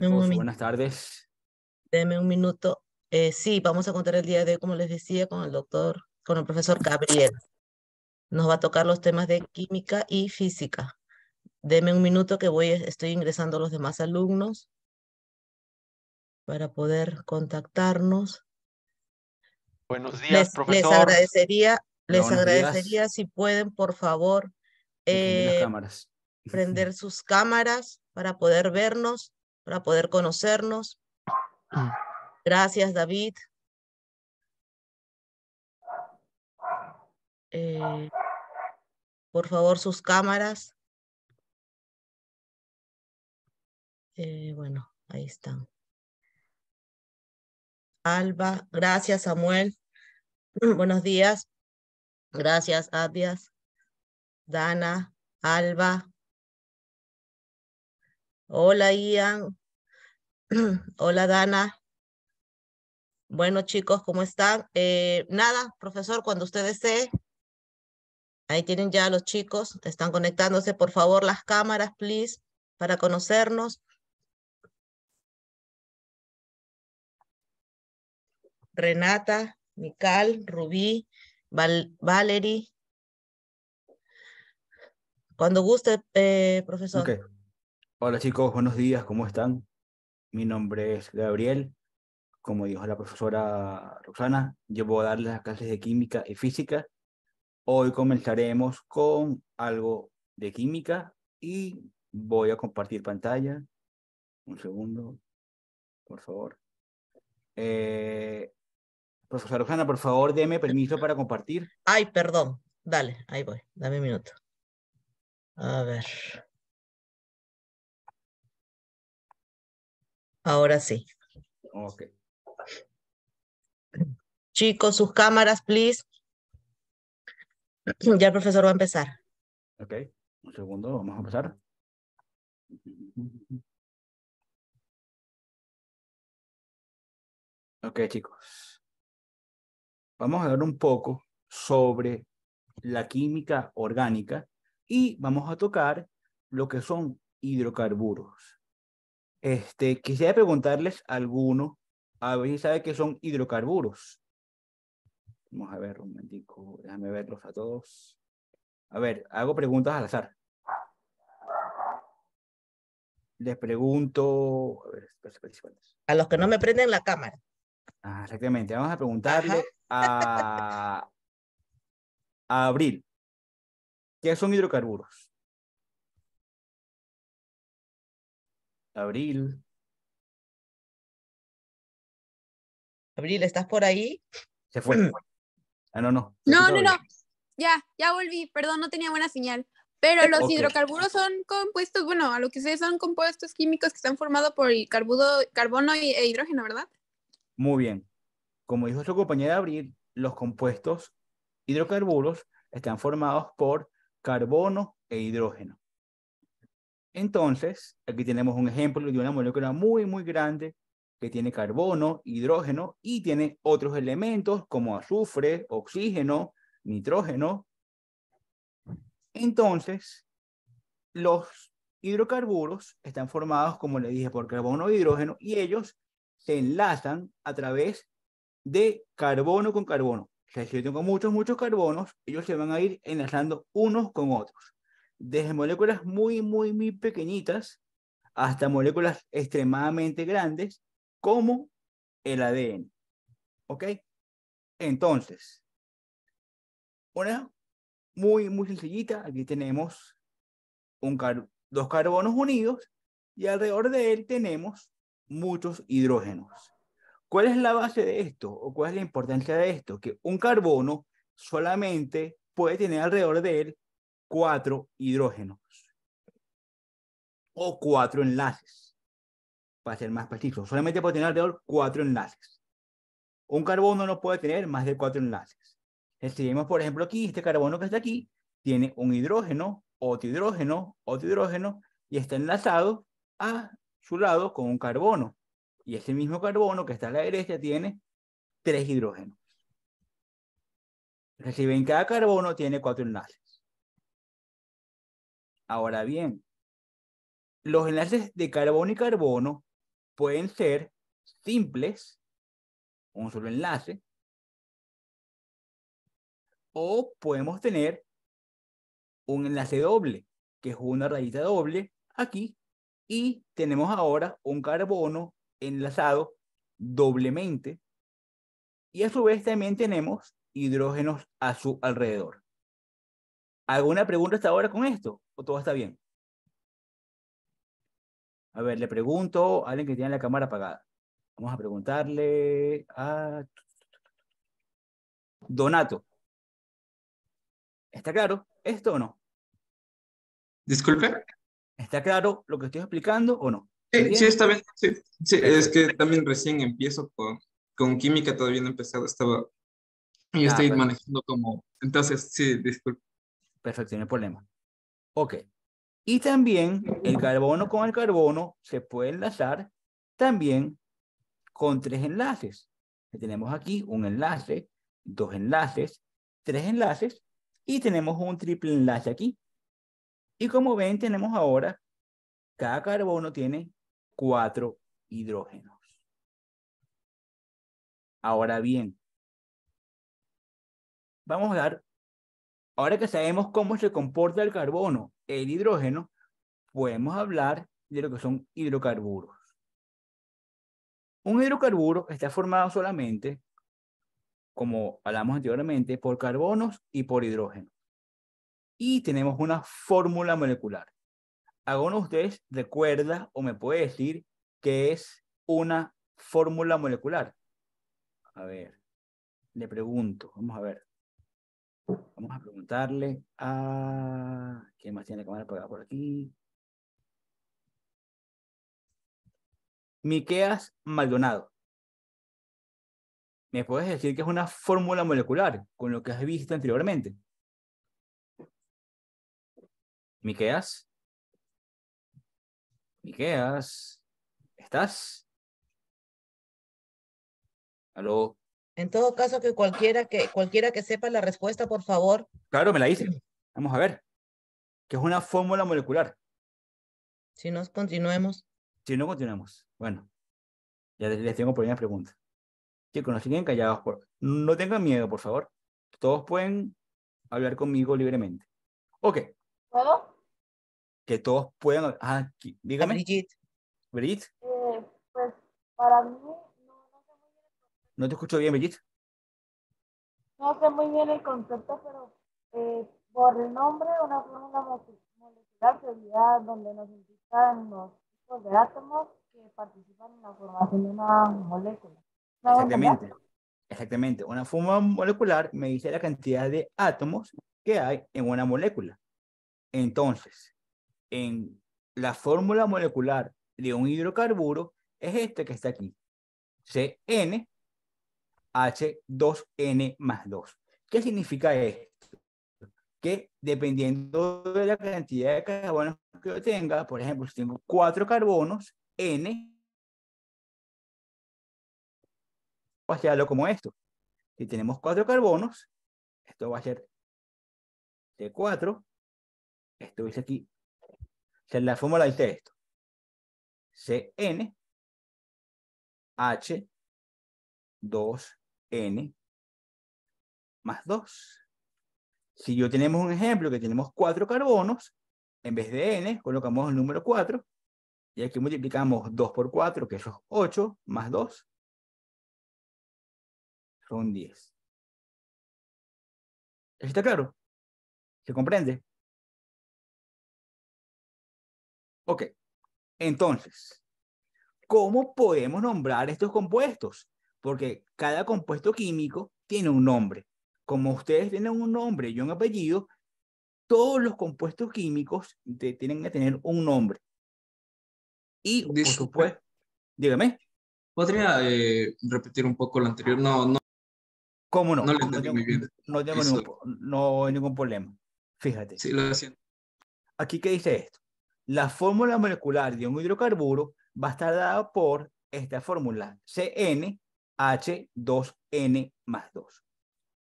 Un momento, Buenas tardes. deme un minuto. Sí, vamos a contar el día de hoy, como les decía, con el profesor Gabriel. Nos va a tocar los temas de química y física. Deme un minuto que estoy ingresando a los demás alumnos para poder contactarnos. Buenos días, Les profesor. Hola, les buenos días. agradecería si pueden, por favor, Enciende las eh, cámaras. prender sus cámaras para poder vernos, para poder conocernos. Gracias, David. Eh, por favor, sus cámaras. Bueno, ahí están. Alba, gracias, Samuel. Buenos días. Gracias, Adias. Dana, Alba. Hola, Ian. Hola, Dana. Bueno, chicos, ¿cómo están? Nada, profesor, cuando usted desee, ahí tienen ya a los chicos, están conectándose. Por favor, las cámaras, please, para conocernos. Renata, Mical, Rubí, Valerie. Cuando guste, Ok. profesor. Hola chicos, buenos días, ¿cómo están? Mi nombre es Gabriel. Como dijo la profesora Roxana, yo voy a darles las clases de química y física. Hoy comenzaremos con algo de química y voy a compartir pantalla. Un segundo, por favor. Eh, Profesora Roxana, por favor, deme permiso para compartir. Ay, perdón. Dale, ahí voy. Dame un minuto. A ver. Ahora sí. Ok. Chicos, sus cámaras, please. Ya el profesor va a empezar. Ok. Un segundo, vamos a empezar. Ok, chicos. Vamos a hablar un poco sobre la química orgánica y vamos a tocar lo que son hidrocarburos. Quisiera preguntarles a alguno, a ver si sabe qué son hidrocarburos. Vamos a ver un momentico, déjame verlos a todos. A ver, hago preguntas al azar. Les pregunto, a ver, participantes. A los que no me prenden la cámara. Exactamente, vamos a Ajá. preguntarle a Abril, ¿qué son hidrocarburos? Abril, Abril, ¿estás por ahí? se fue. Ah, no, no, estoy aquí No, no, todavía. no. Ya volví. Perdón, no tenía buena señal. Pero los Ok, hidrocarburos son compuestos, bueno, a lo que sé, son compuestos químicos que están formados por el carbono e hidrógeno, ¿verdad? muy bien. Como dijo su compañera Abril, los compuestos hidrocarburos están formados por carbono e hidrógeno. Entonces, aquí tenemos un ejemplo de una molécula muy, muy grande que tiene carbono, hidrógeno y tiene otros elementos como azufre, oxígeno, nitrógeno. Entonces, los hidrocarburos están formados, como le dije, por carbono e hidrógeno y ellos se enlazan a través de carbono con carbono. O sea, si yo tengo muchos, muchos carbonos, ellos se van a ir enlazando unos con otros. Desde moléculas muy, muy, muy pequeñitas hasta moléculas extremadamente grandes como el ADN. ¿Ok? Entonces, una muy, muy sencillita. Aquí tenemos dos carbonos unidos y alrededor de él tenemos muchos hidrógenos. ¿Cuál es la base de esto o cuál es la importancia de esto? Que un carbono solamente puede tener alrededor de él 4 hidrógenos o 4 enlaces, para ser más preciso. Solamente puede tener alrededor 4 enlaces. Un carbono no puede tener más de 4 enlaces. Si vemos, por ejemplo, aquí, este carbono que está aquí, tiene un hidrógeno, otro hidrógeno, y está enlazado a su lado con un carbono. Y ese mismo carbono que está a la derecha tiene 3 hidrógenos. Si ven, cada carbono tiene 4 enlaces. Ahora bien, los enlaces de carbono y carbono pueden ser simples, un solo enlace, o podemos tener un enlace doble, que es una rayita doble aquí, y tenemos ahora un carbono enlazado doblemente, y a su vez también tenemos hidrógenos a su alrededor. ¿Alguna pregunta hasta ahora con esto? ¿O todo está bien? A ver, le pregunto a alguien que tiene la cámara apagada. Vamos a preguntarle a Donato. ¿Está claro esto o no? Disculpe. ¿Está claro lo que estoy explicando o no? Sí, está bien. Sí, sí, es Perfecto. que también recién empiezo con química, todavía no he empezado, y Ah, estoy manejando como, entonces, sí, disculpe. perfecto, no hay problema. Ok. Y también el carbono con el carbono se puede enlazar también con 3 enlaces. Tenemos aquí un enlace, 2 enlaces, 3 enlaces y tenemos un triple enlace aquí. Y como ven, tenemos ahora, cada carbono tiene 4 hidrógenos. Ahora bien, vamos a dar, ahora que sabemos cómo se comporta el carbono, el hidrógeno, podemos hablar de lo que son hidrocarburos. Un hidrocarburo está formado solamente, como hablamos anteriormente, por carbonos y por hidrógeno. Y tenemos una fórmula molecular. ¿Alguno de ustedes recuerda o me puede decir qué es una fórmula molecular? A ver, le pregunto, vamos a ver. Vamos a preguntarle a... ¿Quién más tiene la cámara apagada por aquí? Miqueas Maldonado. ¿Me puedes decir qué es una fórmula molecular con lo que has visto anteriormente? Miqueas. Miqueas. ¿Estás? ¿Aló? En todo caso, que cualquiera que sepa la respuesta, por favor. Claro, me la hice. Vamos a ver. ¿Qué es una fórmula molecular? Si nos continuemos. Si no, continuamos. Bueno, ya les tengo por ahí una pregunta. Chicos, no siguen callados. No tengan miedo, por favor. Todos pueden hablar conmigo libremente. Ok. ¿Puedo? Que todos puedan... Ah, A dígame. Brigitte. Brigitte. Pues para mí No te escucho bien, Brigitte. no sé muy bien el concepto, pero por el nombre, una fórmula molecular sería donde nos indican los tipos de átomos que participan en la formación de una molécula. ¿Me hago entender? Exactamente. Exactamente. Una fórmula molecular me dice la cantidad de átomos que hay en una molécula. Entonces, en la fórmula molecular de un hidrocarburo es este que está aquí. CnH2n más 2. ¿Qué significa esto? Que dependiendo de la cantidad de carbonos que yo tenga, por ejemplo, si tengo 4 carbonos, N, va a ser algo como esto. Si tenemos 4 carbonos, esto va a ser C4, esto dice aquí, o sea, la fórmula dice esto, CnH2n más 2. Si yo tenemos un ejemplo que tenemos 4 carbonos, en vez de n, colocamos el número 4, y aquí multiplicamos 2 por 4, que eso es 8, más 2, son 10. ¿Está claro? ¿Se comprende? Ok. Entonces, ¿cómo podemos nombrar estos compuestos? Porque cada compuesto químico tiene un nombre. Como ustedes tienen un nombre y un apellido, todos los compuestos químicos tienen que tener un nombre. Y, por Disculpe, supuesto, dígame, ¿podría repetir un poco lo anterior? ¿cómo no? No lo entendí muy bien. Eso, No hay ningún problema. Fíjate, sí, lo siento. aquí que dice esto. La fórmula molecular de un hidrocarburo va a estar dada por esta fórmula, CnH2n más 2.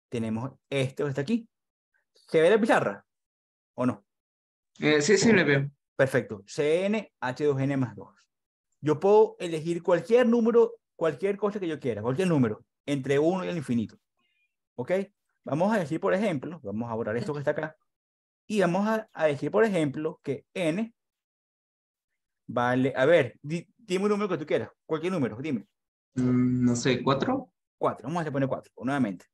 Tenemos esto está aquí. ¿Se ve la pizarra o no? Sí, sí, le veo. Perfecto. CnH2n más 2. yo puedo elegir cualquier número, cualquier cosa que yo quiera, cualquier número, entre 1 y el infinito. ¿Ok? Vamos a decir, por ejemplo, vamos a borrar esto que está acá, y vamos a decir, por ejemplo, que n vale, a ver, dime un número que tú quieras, cualquier número, dime. No sé, 4. 4, vamos a poner 4, nuevamente.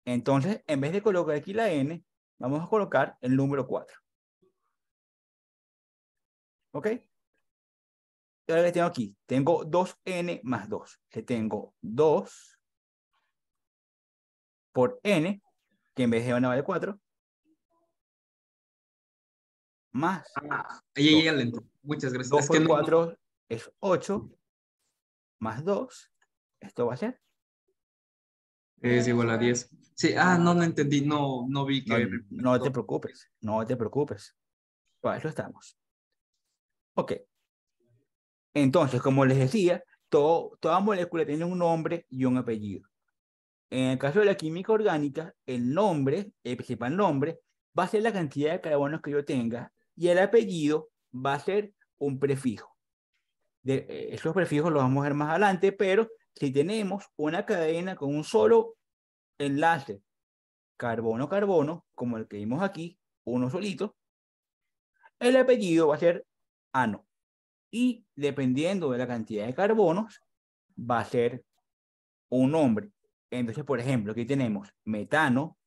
Entonces, en vez de colocar aquí la n, vamos a colocar el número 4. ¿Ok? Y ahora que tengo aquí, tengo 2n más 2. Que tengo 2 por n, que en vez de 1 vale 4, más Ahí 2. ya le entro. Muchas gracias. 2 Es que por no, 4 es 8, más 2, esto va a ser. es igual a 10. Sí, no entendí, no vi No, que... no te preocupes, no te preocupes. Para eso estamos. Ok. Entonces, como les decía, toda molécula tiene un nombre y un apellido. En el caso de la química orgánica, el nombre, el principal nombre, va a ser la cantidad de carbonos que yo tenga y el apellido va a ser un prefijo. Esos prefijos los vamos a ver más adelante, pero si tenemos una cadena con un solo enlace carbono-carbono, como el que vimos aquí, uno solito, el apellido va a ser ano. Y dependiendo de la cantidad de carbonos, va a ser un nombre. Entonces, por ejemplo, aquí tenemos metano,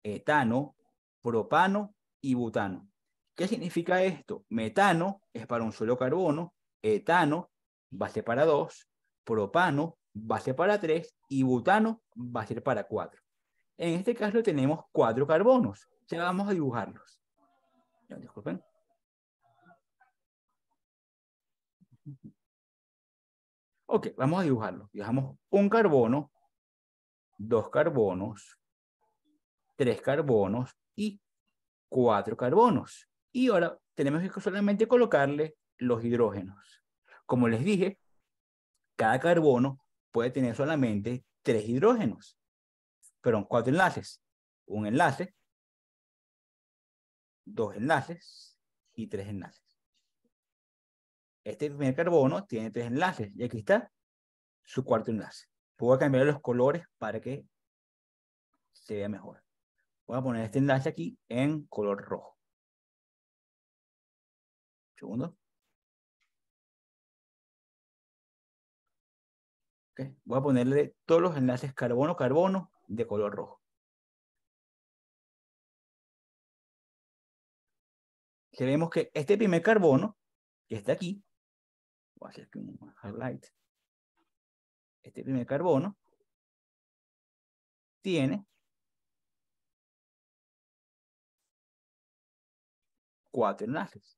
etano, propano y butano. ¿Qué significa esto? Metano es para un solo carbono, etano va a ser para 2, propano va a ser para 3 y butano va a ser para 4. En este caso tenemos 4 carbonos. Ya vamos a dibujarlos. Ya, disculpen. Ok, vamos a dibujarlo. Dibujamos un carbono, 2 carbonos, 3 carbonos y 4 carbonos. Y ahora tenemos que solamente colocarle los hidrógenos. Como les dije, cada carbono puede tener solamente 3 hidrógenos. Perdón, 4 enlaces. Un enlace, 2 enlaces y 3 enlaces. Este primer carbono tiene 3 enlaces y aquí está su cuarto enlace. Puedo cambiar los colores para que se vea mejor. Voy a poner este enlace aquí en color rojo. Segundo. Okay. Voy a ponerle todos los enlaces carbono-carbono de color rojo. Si vemos que este primer carbono, que está aquí, voy a hacer aquí un highlight. Este primer carbono tiene 4 enlaces.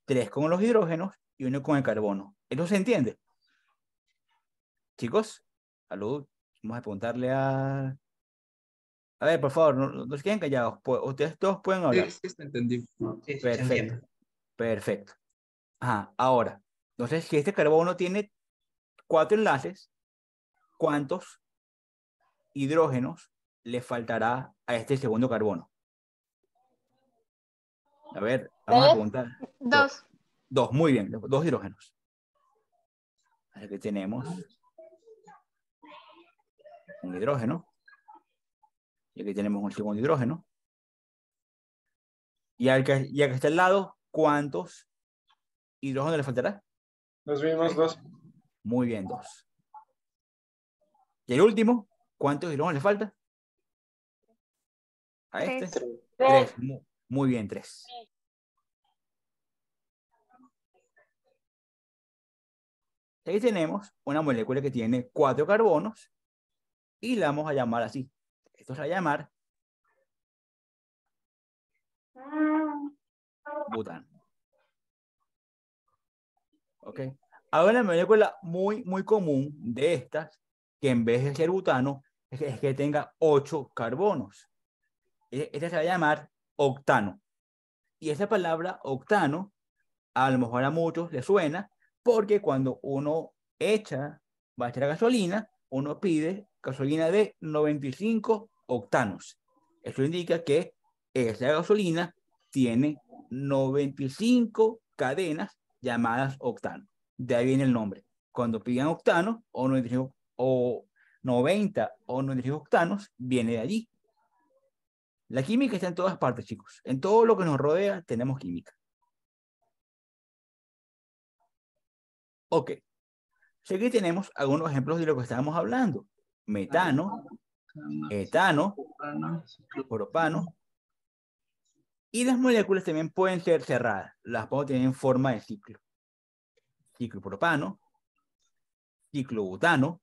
3 con los hidrógenos y 1 con el carbono. ¿Eso se entiende? Chicos, salud. Vamos a preguntarle a... A ver, por favor, no se queden callados. Ustedes todos pueden hablar. Sí, está entendido. Sí, Perfecto. Perfecto. Ajá, ahora. Entonces, si este carbono tiene 4 enlaces, ¿cuántos hidrógenos le faltará a este segundo carbono? A ver, vamos a preguntar. 2. 2, muy bien, 2 hidrógenos. Aquí tenemos un hidrógeno. Y aquí tenemos un segundo hidrógeno. Y al que está al lado, ¿cuántos hidrógenos le faltará? Los mismos 2. Muy bien, 2. Y el último, ¿cuántos hidrógenos le falta? A este. 3. Muy bien, 3. Aquí tenemos una molécula que tiene 4 carbonos y la vamos a llamar así. Esto se va a llamar butano. ¿Ok? Ahora una molécula muy común de estas, que en vez de ser butano, es que tenga 8 carbonos. Esta se va a llamar octano. Y esa palabra octano, a lo mejor a muchos les suena, porque cuando uno va a echar gasolina, uno pide gasolina de 95 octanos. Esto indica que esa gasolina tiene 95 cadenas llamadas octano. De ahí viene el nombre. Cuando pidan octano o 90 o 93 octanos, viene de allí. La química está en todas partes, chicos. En todo lo que nos rodea tenemos química. Ok. Aquí tenemos algunos ejemplos de lo que estábamos hablando. Metano, etano, propano. Y las moléculas también pueden ser cerradas. Las podemos tener en forma de ciclo. Ciclopropano, ciclobutano,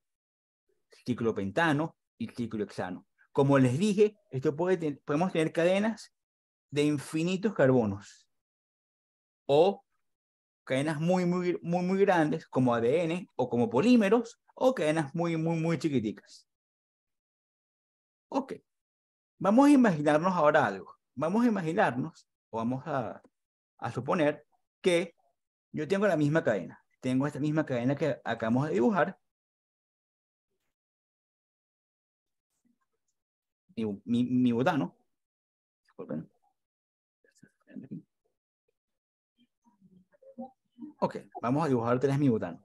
ciclopentano y ciclohexano. Como les dije, podemos tener cadenas de infinitos carbonos o cadenas muy grandes como ADN o como polímeros o cadenas muy chiquiticas. Ok, vamos a imaginarnos ahora algo. Vamos a imaginarnos o vamos a suponer que yo tengo la misma cadena. Tengo esta misma cadena que acabamos de dibujar. Mi butano. Disculpen. Ok, vamos a dibujar 3 mi butano.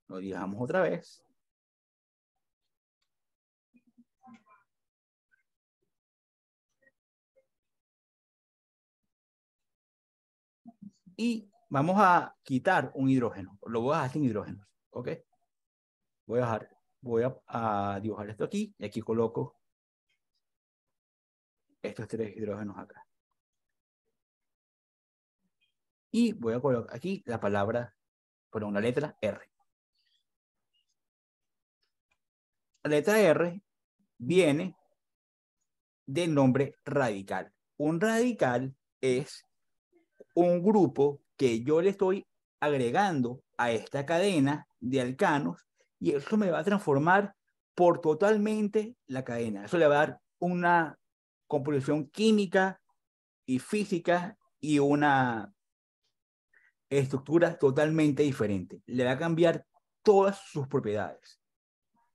Lo dibujamos otra vez. Y vamos a quitar un hidrógeno. Lo voy a dejar sin hidrógenos. Ok. Voy a dibujar esto aquí y aquí coloco estos 3 hidrógenos acá. Y voy a colocar aquí la palabra, perdón, la letra R. La letra R viene del nombre radical. Un radical es un grupo que yo le estoy agregando a esta cadena de alcanos y eso me va a transformar por totalmente la cadena. Eso le va a dar una composición química y física y una estructura totalmente diferente. Le va a cambiar todas sus propiedades.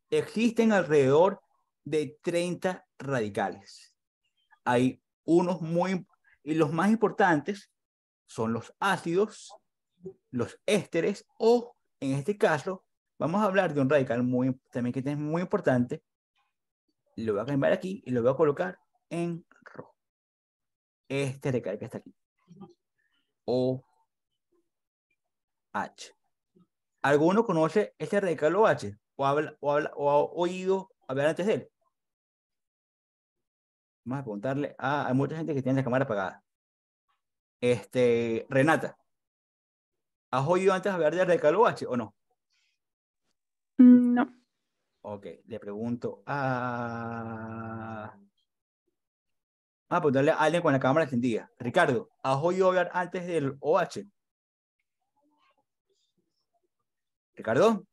Existen alrededor de 30 radicales. Hay unos y los más importantes son los ácidos, los ésteres o, en este caso, vamos a hablar de un radical también que es muy importante. Lo voy a cambiar aquí y lo voy a colocar en rojo. Este radical que está aquí. OH. ¿Alguno conoce este radical OH? ¿O ha oído hablar antes de él? Vamos a preguntarle hay mucha gente que tiene la cámara apagada. Renata, ¿has oído antes hablar de radical OH o no? No. Ok, le pregunto a preguntarle a alguien con la cámara encendida. Ricardo, ¿has oído hablar antes del OH? ¿Ricardo?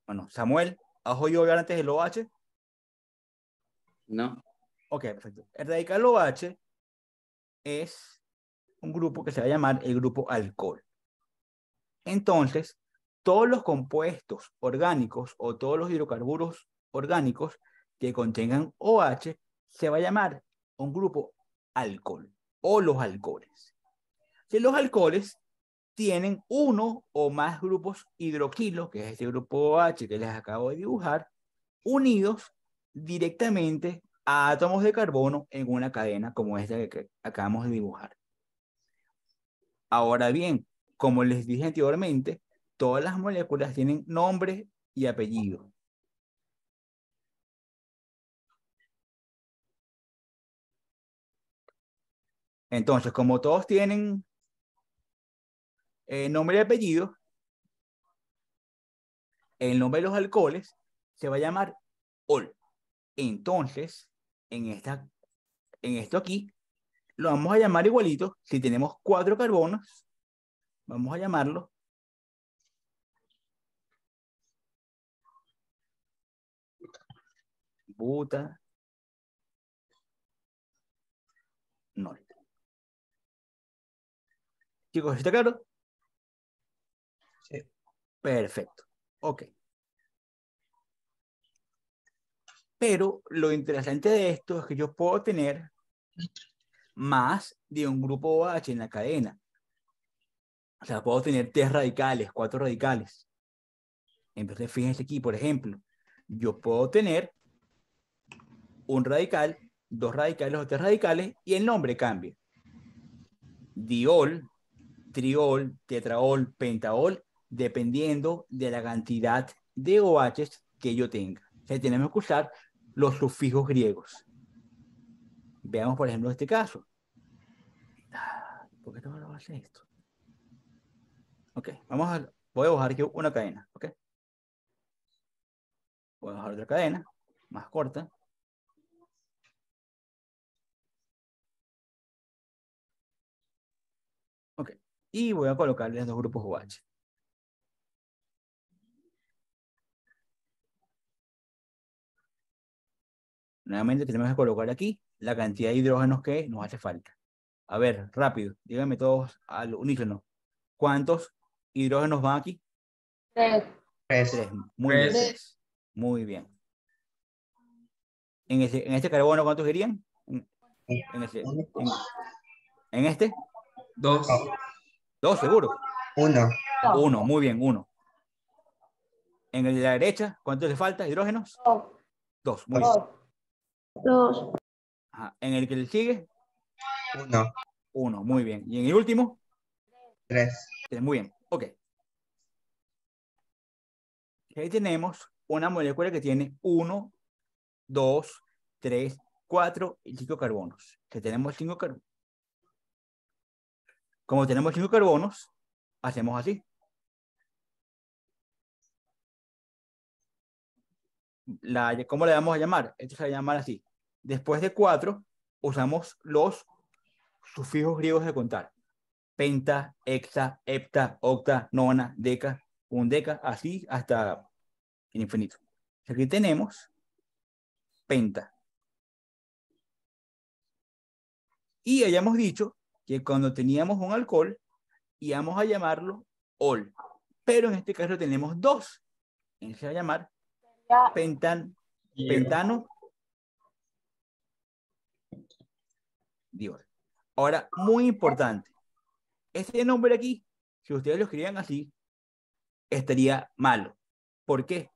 Bueno, Samuel, ¿has oído hablar antes del OH? No. Ok, perfecto. El radical OH es un grupo que se va a llamar el grupo alcohol. Entonces, todos los compuestos orgánicos o todos los hidrocarburos orgánicos que contengan OH se va a llamar un grupo alcohol o los alcoholes. Si los alcoholes tienen uno o más grupos hidroxilos, que es este grupo OH que les acabo de dibujar, unidos directamente a átomos de carbono en una cadena como esta que acabamos de dibujar. Ahora bien, como les dije anteriormente, todas las moléculas tienen nombre y apellido. Entonces, como todos tienen nombre y apellido, el nombre de los alcoholes se va a llamar ol. Entonces, en esto aquí, lo vamos a llamar igualito. Si tenemos 4 carbonos, vamos a llamarlo butanol. Chicos, ¿está claro? Sí. Perfecto. Ok. Pero lo interesante de esto es que yo puedo tener más de un grupo OH en la cadena. O sea, puedo tener 3 radicales, 4 radicales. Entonces, fíjense aquí, por ejemplo, yo puedo tener un radical, 2 radicales o 3 radicales y el nombre cambia. Diol, triol, tetraol, pentaol, dependiendo de la cantidad de OHs que yo tenga. O sea, tenemos que usar los sufijos griegos. Veamos, por ejemplo, este caso. ¿Por qué no lo hace esto? Ok, voy a bajar aquí una cadena. Ok. Voy a bajar otra cadena, más corta. Ok. Y voy a colocarle los dos grupos OH. Nuevamente tenemos que colocar aquí la cantidad de hidrógenos que nos hace falta. A ver, rápido, díganme todos al unísono. ¿Cuántos hidrógenos van aquí? 3. 3. Muy bien. 3. Muy bien. En este carbono, ¿cuántos querían? En este. 2. 2, seguro. 1. 1, muy bien, 1. En el de la derecha, ¿cuántos le falta? ¿Hidrógenos? 2, muy bien. 2. Ajá. En el que le sigue, 1. 1, muy bien. Y en el último, 3. muy bien. Ok. Ahí tenemos una molécula que tiene 1, 2, 3, 4 y 5 carbonos. Que tenemos 5 carbonos. Como tenemos 5 carbonos, hacemos así. ¿Cómo le vamos a llamar? Esto se va a llamar así. Después de 4, usamos los sufijos griegos de contar. Penta, hexa, hepta, octa, nona, deca, undeca, así hasta el infinito. Aquí tenemos penta. Y hayamos dicho que cuando teníamos un alcohol, íbamos a llamarlo ol. Pero en este caso tenemos 2. Se va a llamar pentano diol. Ahora, muy importante. Este nombre aquí, si ustedes lo escribían así, estaría malo. ¿Por qué?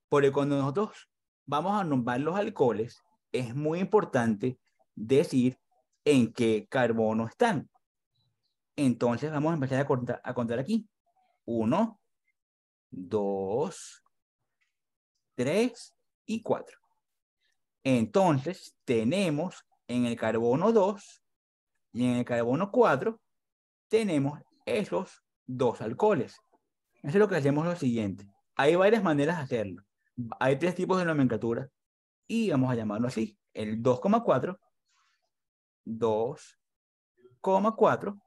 Porque cuando nosotros vamos a nombrar los alcoholes, es muy importante decir en qué carbono están. Entonces vamos a empezar a contar aquí. 1, 2, 3 y 4. Entonces tenemos en el carbono 2 y en el carbono 4 tenemos esos 2 alcoholes. Eso es lo que hacemos lo siguiente. Hay varias maneras de hacerlo. Hay 3 tipos de nomenclatura y vamos a llamarlo así. El 2,4, 2,4,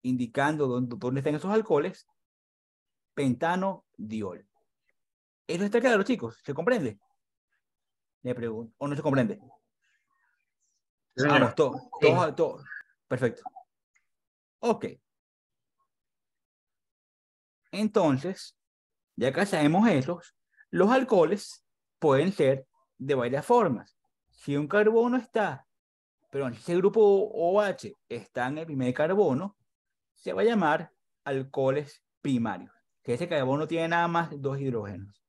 indicando dónde están esos alcoholes, pentano diol. ¿Eso está claro, chicos? ¿Se comprende? Le pregunto. ¿O no se comprende? Vamos, todos. Perfecto. Ok. Entonces, ya que sabemos esos, los alcoholes pueden ser de varias formas. Si un carbono está, pero si ese grupo OH está en el primer carbono, se va a llamar alcoholes primarios, que ese carbono tiene nada más 2 hidrógenos.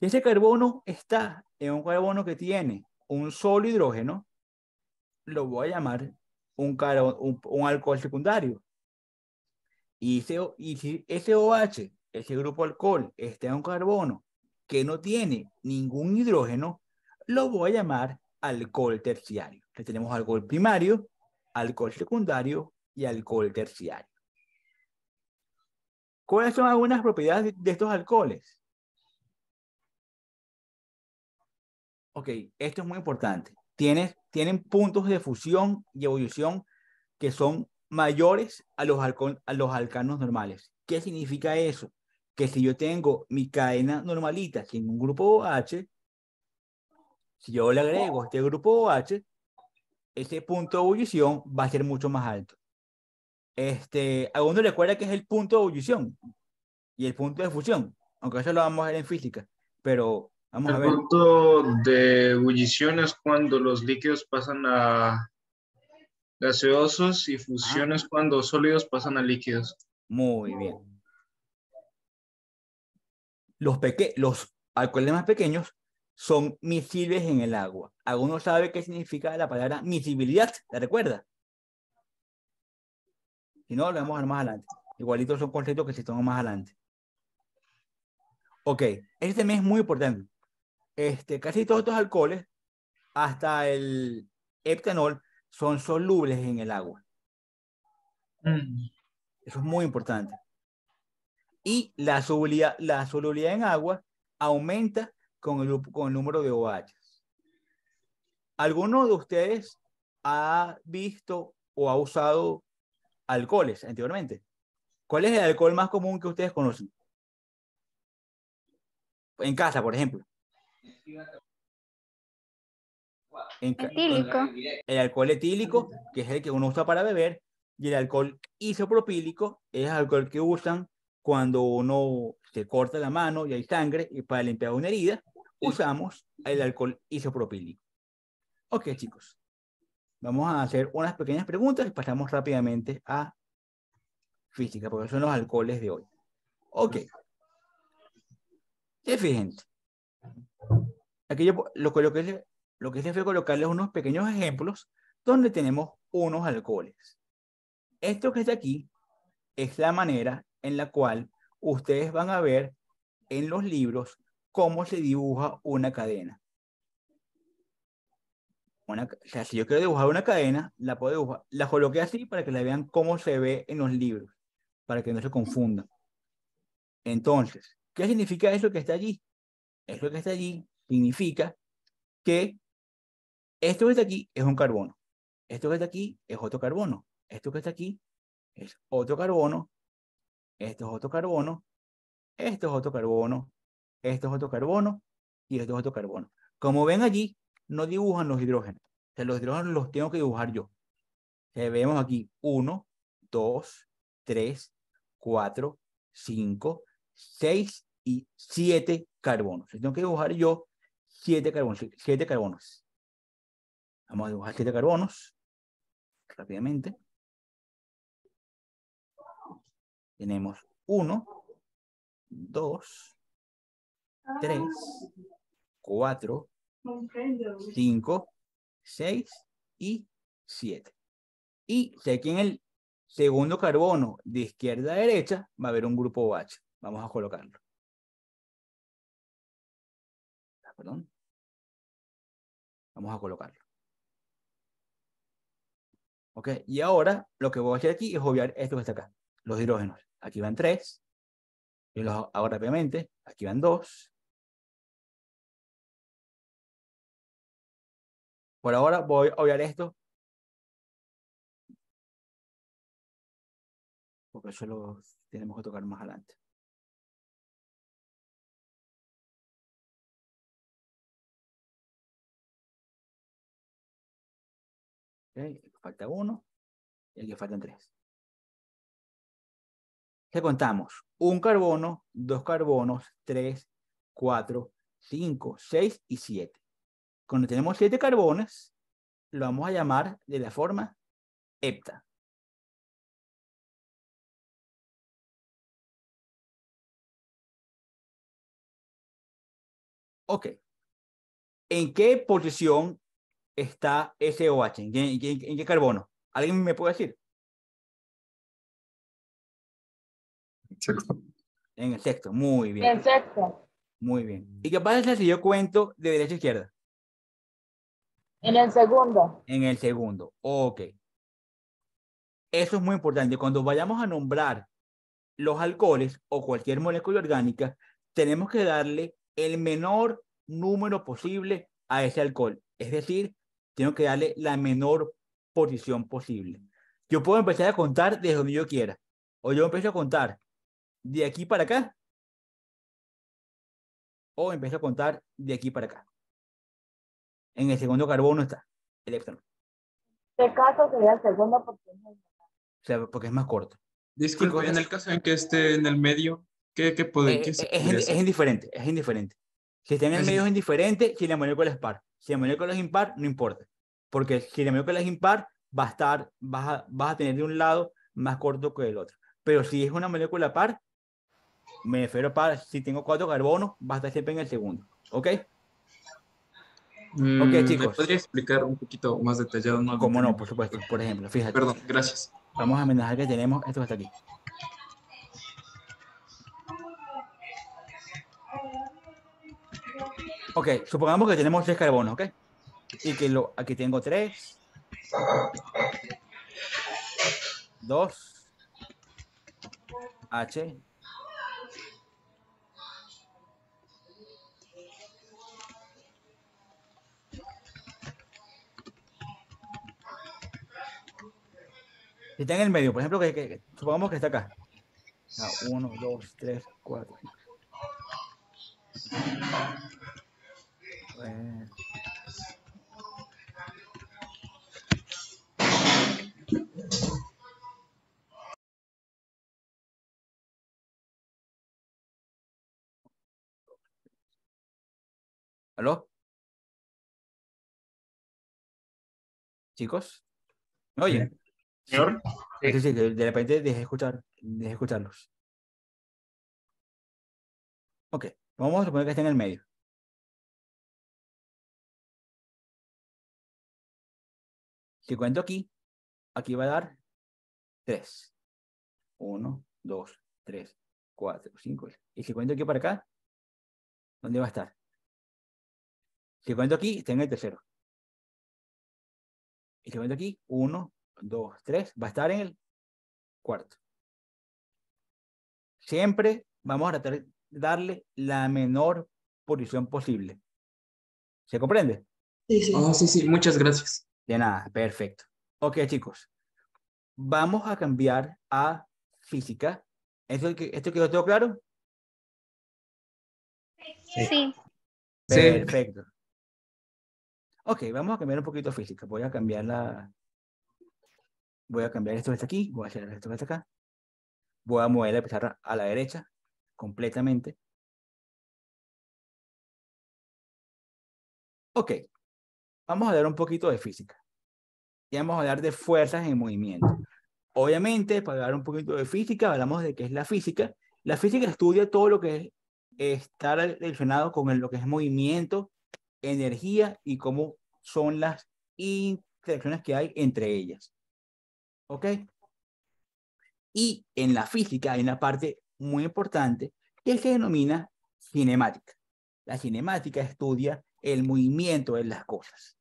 Si ese carbono está en un carbono que tiene un solo hidrógeno, lo voy a llamar un alcohol secundario. Y si ese OH, ese grupo alcohol, está en un carbono que no tiene ningún hidrógeno, lo voy a llamar alcohol terciario. Entonces tenemos alcohol primario, alcohol secundario y alcohol terciario. ¿Cuáles son algunas propiedades de estos alcoholes? Ok, esto es muy importante. Tienen puntos de fusión y ebullición que son mayores a los alcanos normales. ¿Qué significa eso? Que si yo tengo mi cadena normalita sin un grupo OH, si yo le agrego este grupo OH, ese punto de ebullición va a ser mucho más alto. ¿Alguno recuerda qué es el punto de ebullición y el punto de fusión? Aunque eso lo vamos a ver en física, pero Vamos a El ver. punto de ebullición es cuando los líquidos pasan a gaseosos y fusión es cuando sólidos pasan a líquidos. Muy bien. Los alcoholes más pequeños son miscibles en el agua. ¿Alguno sabe qué significa la palabra miscibilidad? ¿La recuerda? Si no, lo vamos a ver más adelante. Igualitos son conceptos que se toman más adelante. Ok, este también es muy importante. Casi todos estos alcoholes, hasta el heptanol, son solubles en el agua. Eso es muy importante. Y la solubilidad en agua aumenta con el número de OH. ¿Alguno de ustedes ha visto o ha usado alcoholes anteriormente? ¿Cuál es el alcohol más común que ustedes conocen? En casa, por ejemplo. Etílico. El alcohol etílico, que es el que uno usa para beber, y el alcohol isopropílico es el alcohol que usan cuando uno se corta la mano y hay sangre, y para limpiar una herida, usamos el alcohol isopropílico. Ok, chicos. Vamos a hacer unas pequeñas preguntas y pasamos rápidamente a física, porque son los alcoholes de hoy. Ok. Fíjense. Aquí lo que se fue colocarles unos pequeños ejemplos donde tenemos unos alcoholes. Esto que está aquí es la manera en la cual ustedes van a ver en los libros cómo se dibuja una cadena. O sea, si yo quiero dibujar una cadena, la puedo dibujar. La coloqué así para que la vean cómo se ve en los libros, para que no se confundan. Entonces, ¿qué significa eso que está allí? Eso que está allí significa que esto que está aquí es un carbono. Esto que está aquí es otro carbono. Esto que está aquí es otro carbono. Esto es otro carbono. Esto es otro carbono. Esto es otro carbono. Y esto es otro carbono. Como ven allí, no dibujan los hidrógenos. O sea, los hidrógenos los tengo que dibujar yo. Vemos aquí 1, 2, 3, 4, 5, 6 y 7 carbonos. Tengo que dibujar yo 7 carbonos. 7 carbonos. Vamos a dibujar 7 carbonos rápidamente. Tenemos 1, 2, 3, 4, 5, 6 y 7. Y sé que en el segundo carbono de izquierda a derecha va a haber un grupo OH. Vamos a colocarlo. Perdón. Vamos a colocarlo. Ok, y ahora lo que voy a hacer aquí es obviar esto que está acá. Los hidrógenos. Aquí van 3. Y los hago rápidamente. Aquí van 2. Por ahora voy a obviar esto. Porque eso lo tenemos que tocar más adelante. Okay, falta 1 y aquí faltan 3. ¿Qué contamos? Un carbono, 2 carbonos, 3, 4, 5, 6 y 7. Cuando tenemos 7 carbones, lo vamos a llamar de la forma hepta. Ok. ¿En qué posición está ese OH? ¿En qué carbono? ¿Alguien me puede decir? Sexto. En el sexto. Muy bien. En sexto. Muy bien. ¿Y qué pasa si yo cuento de derecha a izquierda? En el segundo. En el segundo. Ok. Eso es muy importante. Cuando vayamos a nombrar los alcoholes o cualquier molécula orgánica, tenemos que darle el menor número posible a ese alcohol. Es decir, tengo que darle la menor posición posible. Yo puedo empezar a contar desde donde yo quiera. O yo empiezo a contar de aquí para acá. O empiezo a contar de aquí para acá. En el segundo carbono está el electrón. Este caso sería el segundo porque es muy... O sea, porque es más corto. Disculpe, Chicos, en el caso en que esté en el medio, ¿qué puede, qué se podría es hacer? indiferente, es indiferente. Si está en el Así medio es. es indiferente si la molécula es par. Si la molécula es impar, no importa. Porque si la molécula es impar, vas a tener de un lado más corto que del otro. Pero si es una molécula par, me refiero a par, si tengo 4 carbonos, va a estar siempre en el segundo. ¿Ok? Ok, ¿Me chicos. podría explicar un poquito más detallado? No lo ¿Cómo entendí no? un Por poquito. supuesto. Por ejemplo, fíjate. Perdón, gracias. Vamos a amenazar que tenemos esto hasta aquí. Ok, supongamos que tenemos 3 carbonos, ¿ok? Y que aquí tengo 3, 2, H. Si está en el medio, por ejemplo, supongamos que está acá. 1, 2, 3, 4. ¿Aló? ¿Chicos? ¿Me oyen? Señor. Sí, sí, de repente dejé escucharlos. Ok, vamos a suponer que está en el medio. Si cuento aquí va a dar 3. 1, 2, 3, 4, 5. Y si cuento aquí para acá, ¿dónde va a estar? Si cuento aquí, está en el tercero. Y si cuento aquí, 1, 2, 3, va a estar en el cuarto. Siempre vamos a tratar de darle la menor posición posible. ¿Se comprende? Sí, sí. Oh, sí, sí, muchas gracias. De nada, perfecto. Ok, chicos. Vamos a cambiar a física. ¿Esto quedó todo claro? Sí. Perfecto. Ok, vamos a cambiar un poquito a física. Voy a cambiar esto hasta aquí. Voy a hacer esto hasta acá. Voy a mover la pizarra a la derecha completamente. Ok. Vamos a hablar un poquito de física. Y vamos a hablar de fuerzas en movimiento. Obviamente, para hablar un poquito de física, hablamos de qué es la física. La física estudia todo lo que está relacionado con lo que es movimiento, energía y cómo son las interacciones que hay entre ellas. ¿Ok? Y en la física hay una parte muy importante que se denomina cinemática. La cinemática estudia el movimiento de las cosas.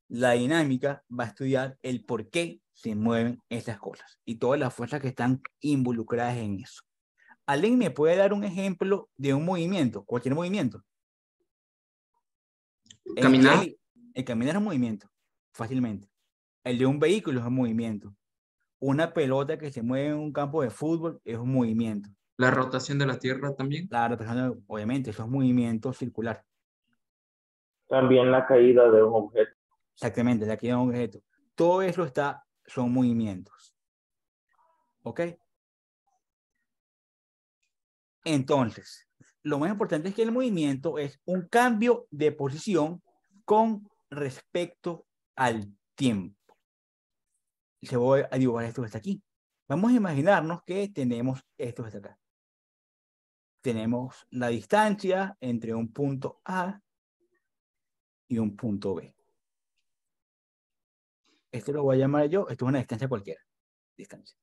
La dinámica va a estudiar el por qué se mueven esas cosas y todas las fuerzas que están involucradas en eso. ¿Alguien me puede dar un ejemplo de un movimiento? Cualquier movimiento. ¿Caminar? El caminar es un movimiento, fácilmente. El de un vehículo es un movimiento. Una pelota que se mueve en un campo de fútbol es un movimiento. ¿La rotación de la Tierra también? La rotación, obviamente, eso es movimiento circular. También la caída de un objeto. Exactamente, la caída de un objeto. Todo eso son movimientos. ¿Ok? Entonces, lo más importante es que el movimiento es un cambio de posición con respecto al tiempo. Se voy a dibujar esto hasta aquí. Vamos a imaginarnos que tenemos esto hasta acá. Tenemos la distancia entre un punto A y un punto B. Esto lo voy a llamar yo, esto es una distancia cualquiera. Distancia.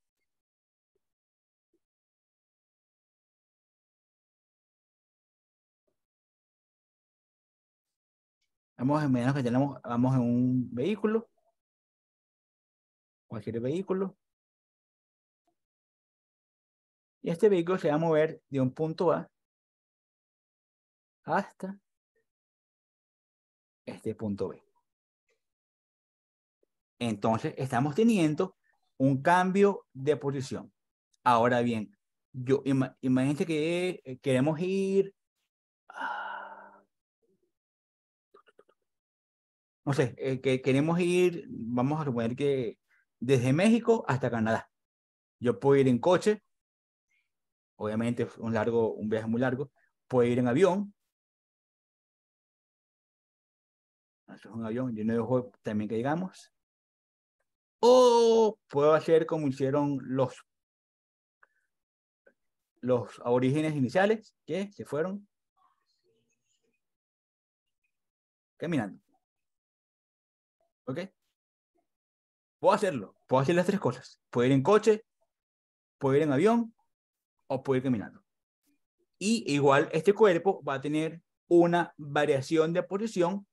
Vamos a imaginar que vamos en un vehículo, cualquier vehículo, y este vehículo se va a mover de un punto A hasta este punto B. Entonces, estamos teniendo un cambio de posición. Ahora bien, imagínense que queremos ir, no sé, que queremos ir, vamos a suponer que desde México hasta Canadá. Yo puedo ir en coche, obviamente es un viaje muy largo, puedo ir en avión, Eso es un avión, yo no dejo también que digamos. O puedo hacer como hicieron los aborígenes iniciales, que se fueron caminando. ¿Ok? Puedo hacerlo. Puedo hacer las tres cosas. Puedo ir en coche, puedo ir en avión o puedo ir caminando. Y igual este cuerpo va a tener una variación de posición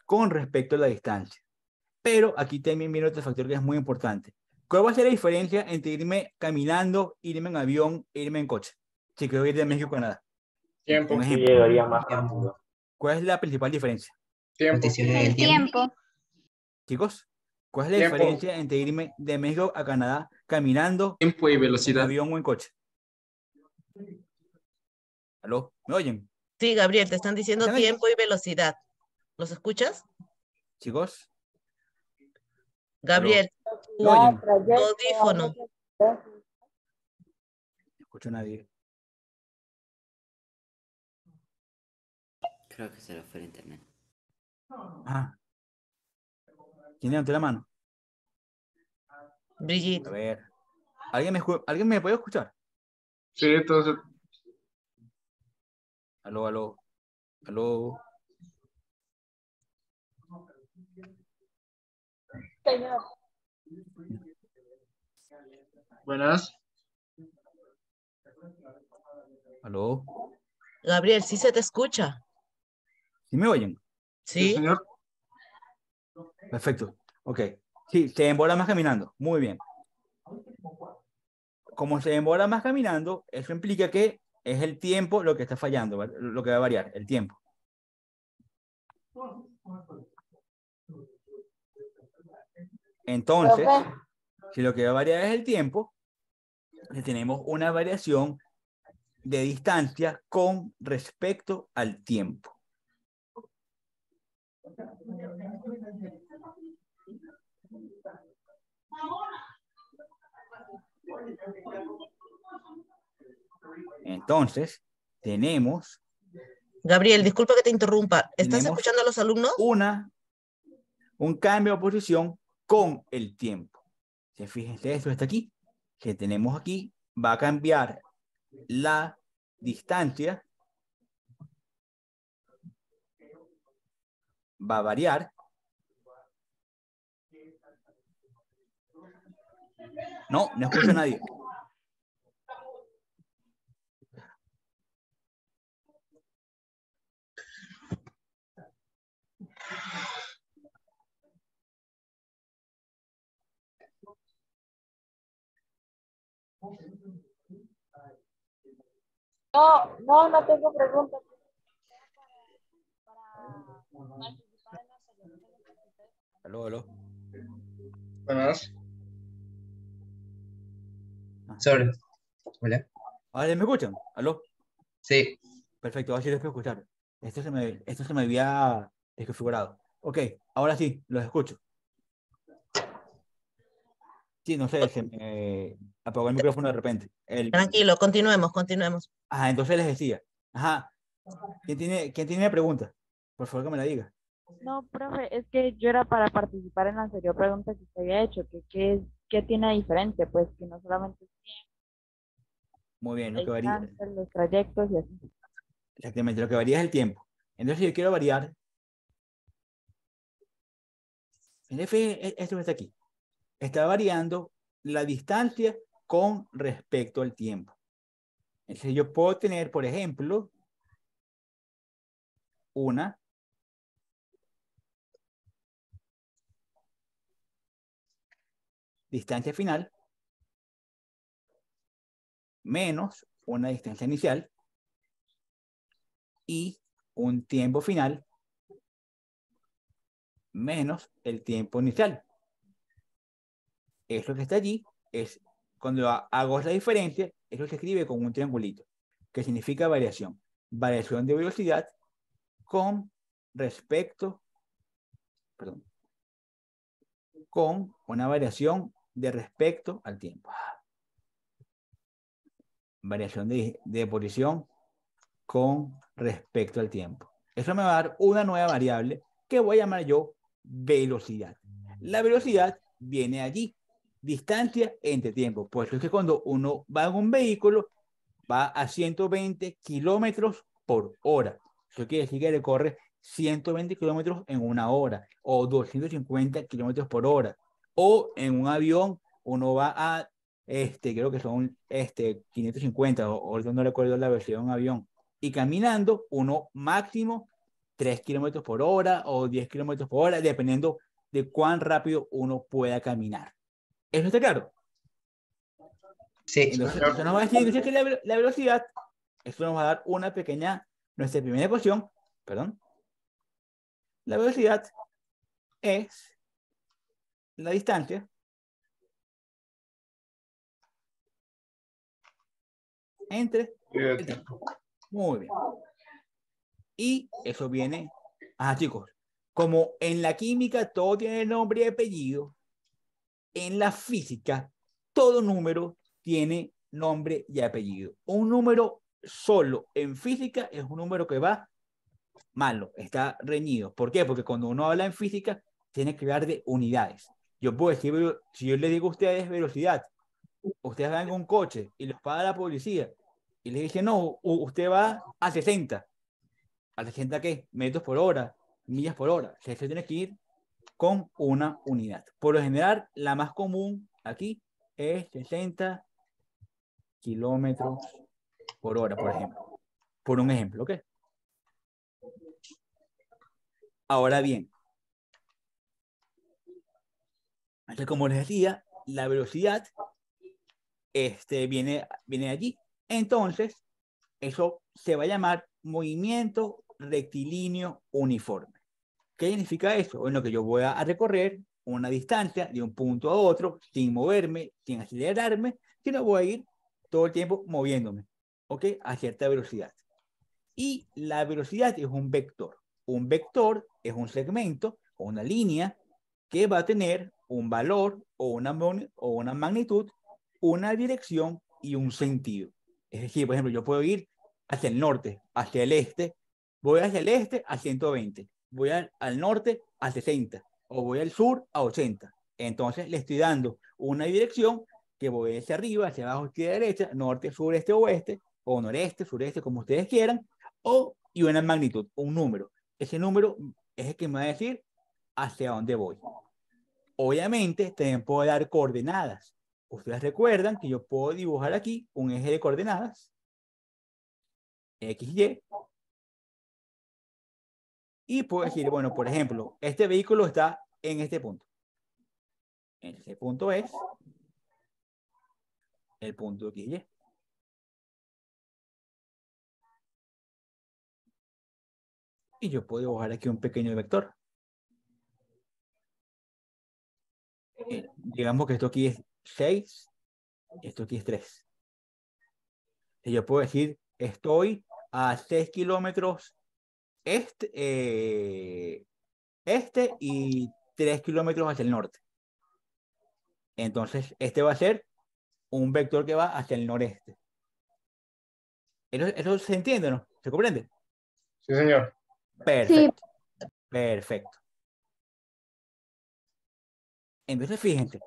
con respecto a la distancia. Pero aquí también viene otro factor que es muy importante. ¿Cuál va a ser la diferencia entre irme caminando, irme en avión e irme en coche? Si quiero ir de México a Canadá. Tiempo. Un Sí, ejemplo. llegaría más rápido. ¿Cuál es la principal diferencia? Tiempo. Condiciones del El tiempo. tiempo. Chicos, ¿cuál es la Tiempo. diferencia entre irme de México a Canadá caminando, Tiempo y en velocidad. avión o en coche? ¿Aló? ¿Me oyen? Sí, Gabriel, te están diciendo ¿Están ahí? tiempo y velocidad. ¿Los escuchas? Chicos, Gabriel, ¿me Ya, oyen? trayecto, audífono. algo que- No escucho a nadie. Creo que se le fue el internet. Ajá. ¿Quién levantó la mano? Brigitte. A ver. ¿Alguien me puede escuchar? Sí, entonces, Aló, aló. Aló. Señor, buenas. Aló. Gabriel, sí se te escucha. ¿Sí me oyen? Sí, ¿Sí? señor. Perfecto. Ok. Sí, se demora más caminando. Muy bien. Como se demora más caminando, eso implica que es el tiempo lo que está fallando, ¿vale? Lo que va a variar, el tiempo. Entonces, profe, si lo que va a variar es el tiempo, tenemos una variación de distancia con respecto al tiempo. Entonces, tenemos Gabriel, disculpa que te interrumpa. ¿Estás Tenemos escuchando a los alumnos? un cambio de posición con el tiempo. Si fíjense, esto está aquí, que tenemos aquí, va a cambiar la distancia, va a variar. No escucho a nadie. no tengo preguntas. Para participar en las elecciones. Aló, aló. Buenas. Sobre. Hola. ¿Ahora me escuchan? ¿Aló? Sí. Perfecto, ahora sí les puedo escuchar. Esto se me había desconfigurado. Ok, ahora sí, los escucho. Sí, no sé, se me apagó el micrófono de repente. Tranquilo, continuemos. Ajá, entonces les decía. Ajá, quién tiene una pregunta? Por favor que me la diga. No, profe, es que yo era para participar en la anterior pregunta que usted había hecho, ¿qué tiene diferente? Pues que no solamente es Muy bien, la lo que varía, distancia, los trayectos y así. exactamente, lo que varía es el tiempo. Entonces yo quiero variar. El F, esto que está aquí, está variando la distancia con respecto al tiempo. Entonces yo puedo tener, por ejemplo, una distancia final menos una distancia inicial y un tiempo final menos el tiempo inicial. Eso que está allí es, cuando hago la diferencia, eso se escribe con un triangulito, que significa variación. Variación de velocidad con respecto, perdón, con una variación de respecto al tiempo. Variación de posición con respecto al tiempo. Eso me va a dar una nueva variable que voy a llamar yo velocidad. La velocidad viene allí, distancia entre tiempo. Por eso es que cuando uno va en un vehículo, va a 120 kilómetros por hora. Eso quiere decir que recorre 120 kilómetros en una hora o 250 kilómetros por hora. O en un avión uno va a, creo que son 550, o ahorita no recuerdo la velocidad de un avión. Y caminando uno máximo 3 kilómetros por hora o 10 kilómetros por hora, dependiendo de cuán rápido uno pueda caminar. ¿Eso está claro? Sí. Entonces, eso nos va a decir que la velocidad, esto nos va a dar nuestra primera ecuación, perdón. La velocidad es la distancia entre el tiempo. Muy bien. Y eso viene, chicos, como en la química todo tiene nombre y apellido, en la física todo número tiene nombre y apellido. Un número solo en física es un número que va malo, está reñido. ¿Por qué? Porque cuando uno habla en física, tiene que hablar de unidades. Yo puedo decir, si yo le digo a ustedes velocidad, ustedes van en un coche y los para la policía y les dice, no, usted va a 60. ¿A 60 qué? Metros por hora, millas por hora. O sea, se tiene que ir con una unidad. Por lo general, la más común aquí es 60 kilómetros por hora, por ejemplo. Por un ejemplo, ¿ok? Ahora bien, como les decía, la velocidad viene allí. Entonces, eso se va a llamar movimiento rectilíneo uniforme. ¿Qué significa eso? Bueno, que yo voy a recorrer una distancia de un punto a otro sin moverme, sin acelerarme, sino voy a ir todo el tiempo moviéndome, ¿ok? A cierta velocidad. Y la velocidad es un vector. Un vector es un segmento o una línea que va a tener un valor o una magnitud, una dirección y un sentido. Es decir, por ejemplo, yo puedo ir hacia el norte, hacia el este, voy hacia el este a 120, voy al norte a 60 o voy al sur a 80. Entonces le estoy dando una dirección que voy hacia arriba, hacia abajo, izquierda, derecha, norte, sur, este, oeste, o noreste, sureste, como ustedes quieran, y una magnitud, un número. Ese número es el que me va a decir hacia dónde voy. Obviamente, también puedo dar coordenadas. Ustedes recuerdan que yo puedo dibujar aquí un eje de coordenadas, X, Y, y puedo decir, bueno, por ejemplo, este vehículo está en este punto. Ese punto es el punto X, Y. Y yo puedo dibujar aquí un pequeño vector. Digamos que esto aquí es 6, esto aquí es 3. Y yo puedo decir, estoy a 6 kilómetros este y 3 kilómetros hacia el norte. Entonces, este va a ser un vector que va hacia el noreste. ¿Eso se entiende, no? ¿Se comprende? Sí, señor. Perfecto. Sí. Perfecto. Entonces, fíjense,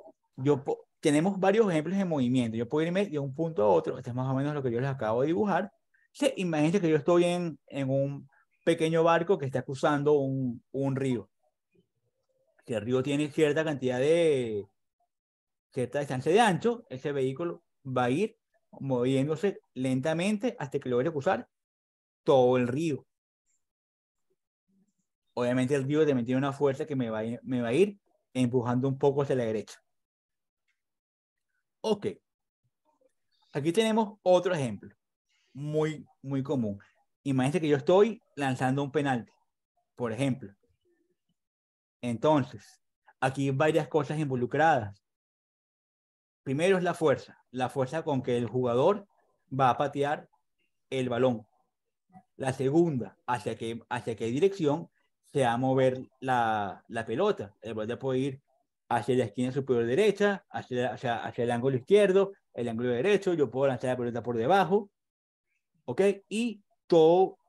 tenemos varios ejemplos de movimiento. Yo puedo irme de un punto a otro. Este es más o menos lo que yo les acabo de dibujar. Sí, imagínense que yo estoy en un pequeño barco que está cruzando un río. Si el río tiene cierta distancia de ancho, ese vehículo va a ir moviéndose lentamente hasta que logre cruzar todo el río. Obviamente el río también tiene una fuerza que me va a ir empujando un poco hacia la derecha. Ok. Aquí tenemos otro ejemplo muy, muy común. Imagínense que yo estoy lanzando un penalti, por ejemplo. Entonces, aquí hay varias cosas involucradas. Primero es la fuerza con que el jugador va a patear el balón. La segunda, hacia qué dirección se va a mover la pelota. El balón puede ir hacia la esquina superior derecha, hacia el ángulo izquierdo, el ángulo derecho. Yo puedo lanzar la pelota por debajo, ¿ok? Y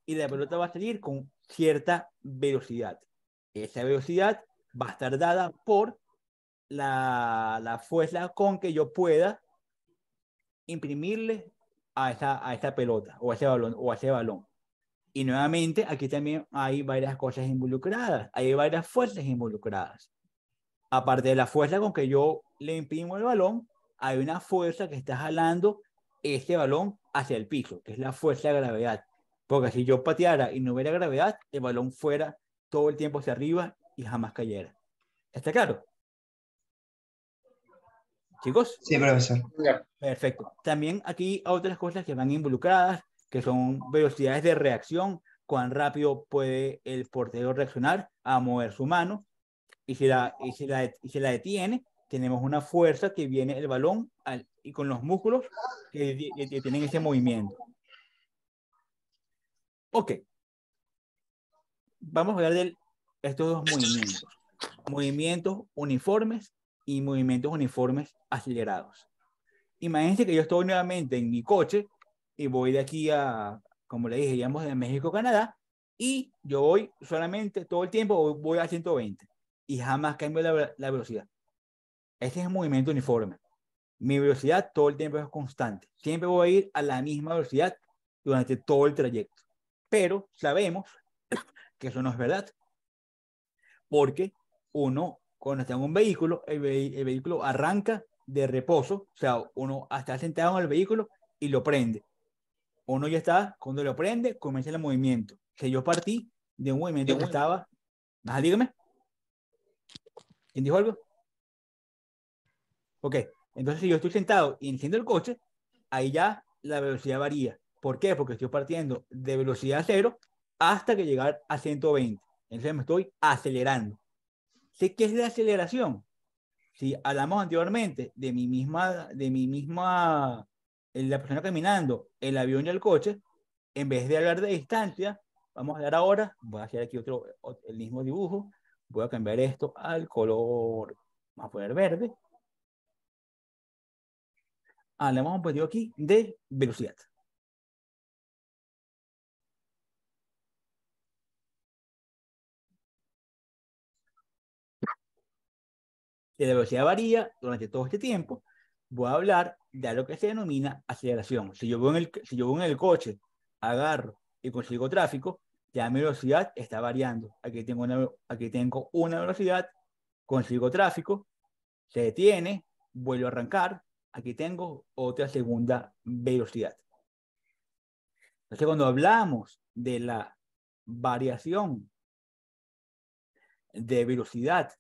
la pelota va a salir con cierta velocidad. Esa velocidad va a estar dada por la fuerza con que yo pueda imprimirle a esa pelota o a ese balón o a ese balón. Y nuevamente aquí también hay varias cosas involucradas, hay varias fuerzas involucradas. Aparte de la fuerza con que yo le imprimo el balón, hay una fuerza que está jalando este balón hacia el piso, que es la fuerza de gravedad. Porque si yo pateara y no hubiera gravedad, el balón fuera todo el tiempo hacia arriba y jamás cayera. ¿Está claro? Chicos. Sí, profesor. Perfecto. También aquí hay otras cosas que van involucradas, que son velocidades de reacción, cuán rápido puede el portero reaccionar a mover su mano, y si la detiene, tenemos una fuerza que viene el balón y con los músculos que tienen ese movimiento. Ok. Vamos a hablar de estos dos movimientos. Movimientos uniformes y movimientos uniformes acelerados. Imagínense que yo estoy nuevamente en mi coche y voy de aquí a, como le dije, digamos de México a Canadá, y yo voy solamente todo el tiempo, voy a 120 y jamás cambio la velocidad. Ese es el movimiento uniforme. Mi velocidad todo el tiempo es constante. Siempre voy a ir a la misma velocidad durante todo el trayecto. Pero sabemos que eso no es verdad. Porque uno, cuando está en un vehículo, el vehículo arranca de reposo, o sea, uno está sentado en el vehículo y lo prende. Uno ya está, cuando lo prende, comienza el movimiento. Si yo partí de un movimiento que estaba... Ajá, dígame. ¿Quién dijo algo? Ok, entonces si yo estoy sentado y enciendo el coche, ahí ya la velocidad varía. ¿Por qué? Porque estoy partiendo de velocidad 0 hasta que llegar a 120. Entonces me estoy acelerando. ¿Qué es la aceleración? Si hablamos anteriormente de mi misma, la persona caminando, el avión y el coche, en vez de hablar de distancia, vamos a hablar ahora, voy a hacer aquí el mismo dibujo, voy a cambiar esto al color, vamos a poner verde. Hablamos un poquito aquí de velocidad. Si la velocidad varía durante todo este tiempo, voy a hablar de algo que se denomina aceleración. Si yo voy en el coche, agarro y consigo tráfico, ya mi velocidad está variando. Aquí tengo una velocidad, consigo tráfico, se detiene, vuelvo a arrancar, aquí tengo otra segunda velocidad. Entonces, cuando hablamos de la variación de velocidad,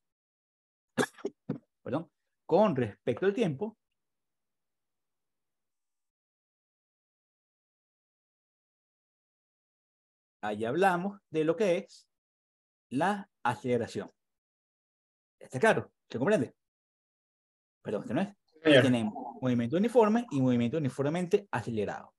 perdón, con respecto al tiempo, ahí hablamos de lo que es la aceleración. ¿Está claro? ¿Se comprende? Perdón, este no es. Y tenemos movimiento uniforme y movimiento uniformemente acelerado.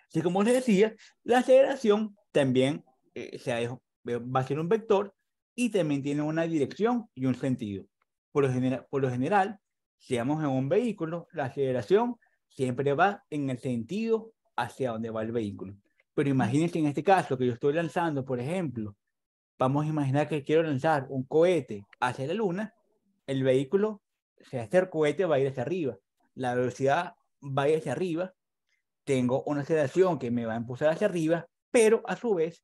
Así como les decía, la aceleración también va a ser un vector y también tiene una dirección y un sentido. Por lo general, si vamos en un vehículo, la aceleración siempre va en el sentido hacia donde va el vehículo. Pero imagínense en este caso que yo estoy lanzando, por ejemplo, vamos a imaginar que quiero lanzar un cohete hacia la luna, el vehículo, o sea, este cohete va a ir hacia arriba, la velocidad va a ir hacia arriba, tengo una aceleración que me va a impulsar hacia arriba, pero a su vez,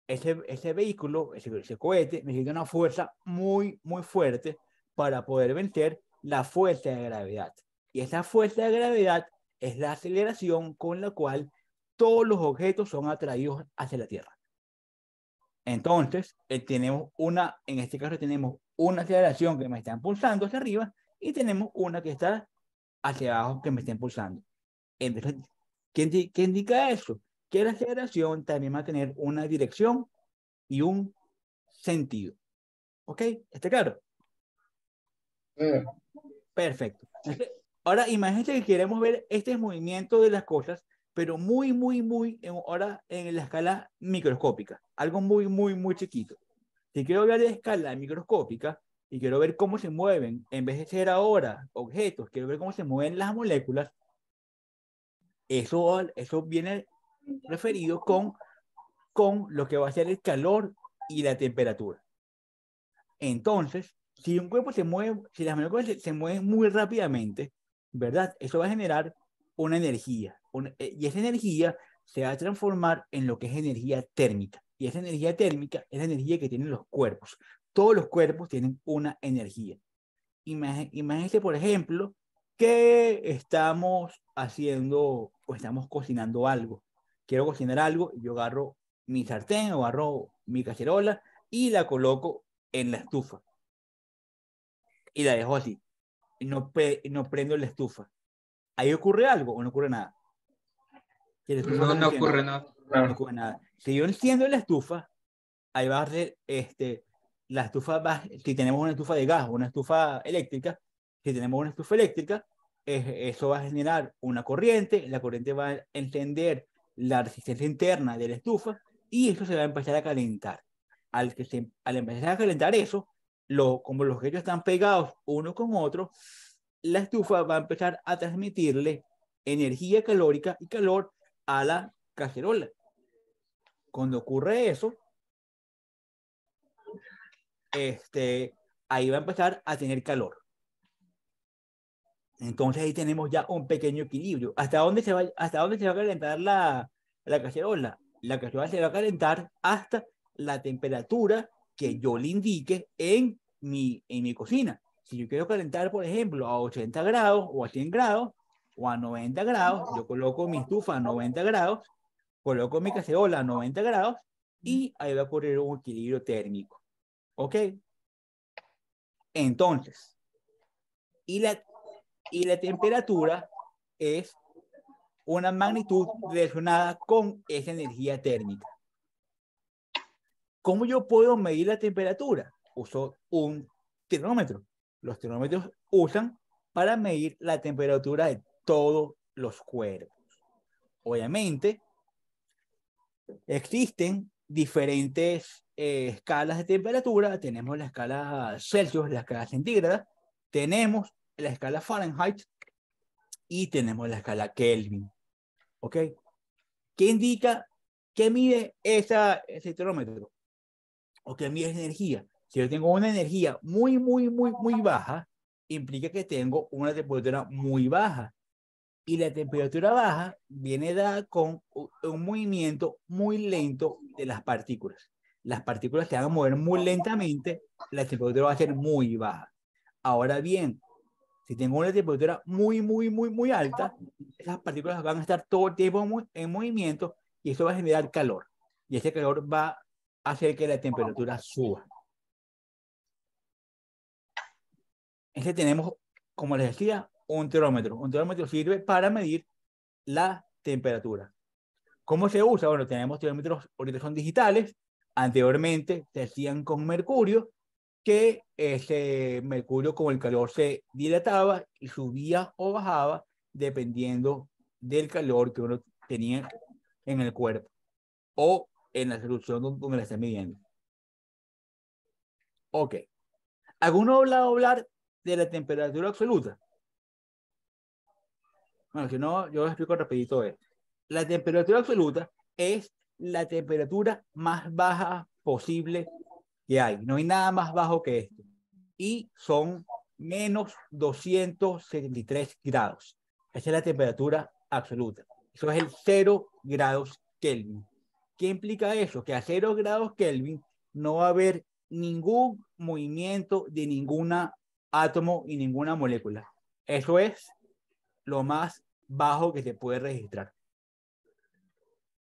ese vehículo, ese cohete, necesita una fuerza muy, muy fuerte para poder vencer la fuerza de gravedad. Y esa fuerza de gravedad es la aceleración con la cual todos los objetos son atraídos hacia la Tierra. Entonces, en este caso tenemos una aceleración que me está impulsando hacia arriba y tenemos una que está hacia abajo que me está impulsando. Entonces, ¿qué indica eso? Que la aceleración también va a tener una dirección y un sentido. ¿Ok? ¿Está claro? Perfecto. Entonces, ahora imagínense que queremos ver este movimiento de las cosas, pero muy, muy, muy, ahora en la escala microscópica. Algo muy, muy, muy chiquito. Si quiero ver de escala microscópica y quiero ver cómo se mueven, en vez de ser ahora objetos, quiero ver cómo se mueven las moléculas, eso viene referido con lo que va a ser el calor y la temperatura. Entonces, si un cuerpo se mueve, si las moléculas se mueven muy rápidamente, ¿verdad? Eso va a generar una energía. Y esa energía se va a transformar en lo que es energía térmica. Y esa energía térmica es la energía que tienen los cuerpos. Todos los cuerpos tienen una energía. Imagínense, por ejemplo, que estamos haciendo o estamos cocinando algo. Quiero cocinar algo, yo agarro mi sartén o agarro mi cacerola y la coloco en la estufa. Y la dejo así. No prendo la estufa. ¿Ahí ocurre algo o no ocurre nada? No, no ocurre nada. No ocurre nada. Si yo enciendo la estufa, ahí va a ser, la estufa va, si tenemos una estufa de gas o una estufa eléctrica, si tenemos una estufa eléctrica, eso va a generar una corriente, la corriente va a encender la resistencia interna de la estufa y eso se va a empezar a calentar. Al empezar a calentar eso, como los objetos están pegados uno con otro, la estufa va a empezar a transmitirle energía calórica y calor a la cacerola. Cuando ocurre eso, ahí va a empezar a tener calor. Entonces ahí tenemos ya un pequeño equilibrio. ¿Hasta dónde se va a calentar la cacerola? La cacerola se va a calentar hasta la temperatura que yo le indique en mi cocina. Si yo quiero calentar, por ejemplo, a 80 grados o a 100 grados o a 90 grados, yo coloco mi estufa a 90 grados, coloco mi cacerola a 90 grados y ahí va a ocurrir un equilibrio térmico. ¿Ok? Entonces, y la temperatura es una magnitud relacionada con esa energía térmica. ¿Cómo yo puedo medir la temperatura? Uso un termómetro. Los termómetros usan para medir la temperatura de todos los cuerpos. Obviamente, existen diferentes escalas de temperatura. Tenemos la escala Celsius, la escala centígrada, tenemos la escala Fahrenheit y tenemos la escala Kelvin. ¿Ok? ¿Qué indica, qué mide ese termómetro? ¿O qué mide esa energía? Si yo tengo una energía muy baja, implica que tengo una temperatura muy baja. Y la temperatura baja viene dada con un movimiento muy lento de las partículas. Las partículas se van a mover muy lentamente, la temperatura va a ser muy baja. Ahora bien, si tengo una temperatura muy alta, esas partículas van a estar todo el tiempo en movimiento y eso va a generar calor. Y ese calor va a hacer que la temperatura suba. Entonces tenemos, como les decía, un termómetro. Un termómetro sirve para medir la temperatura. ¿Cómo se usa? Bueno, tenemos termómetros, ahorita son digitales. Anteriormente se hacían con mercurio, que ese mercurio con el calor se dilataba y subía o bajaba dependiendo del calor que uno tenía en el cuerpo o en la solución donde la está midiendo. Ok. ¿Alguno ha hablado hablar de la temperatura absoluta? Bueno, si no, yo les explico rapidito esto. La temperatura absoluta es la temperatura más baja posible que hay. No hay nada más bajo que esto. Y son menos 273 grados. Esa es la temperatura absoluta. Eso es el 0 grados Kelvin. ¿Qué implica eso? Que a 0 grados Kelvin no va a haber ningún movimiento de ningún átomo y ninguna molécula. Eso es lo más bajo que se puede registrar.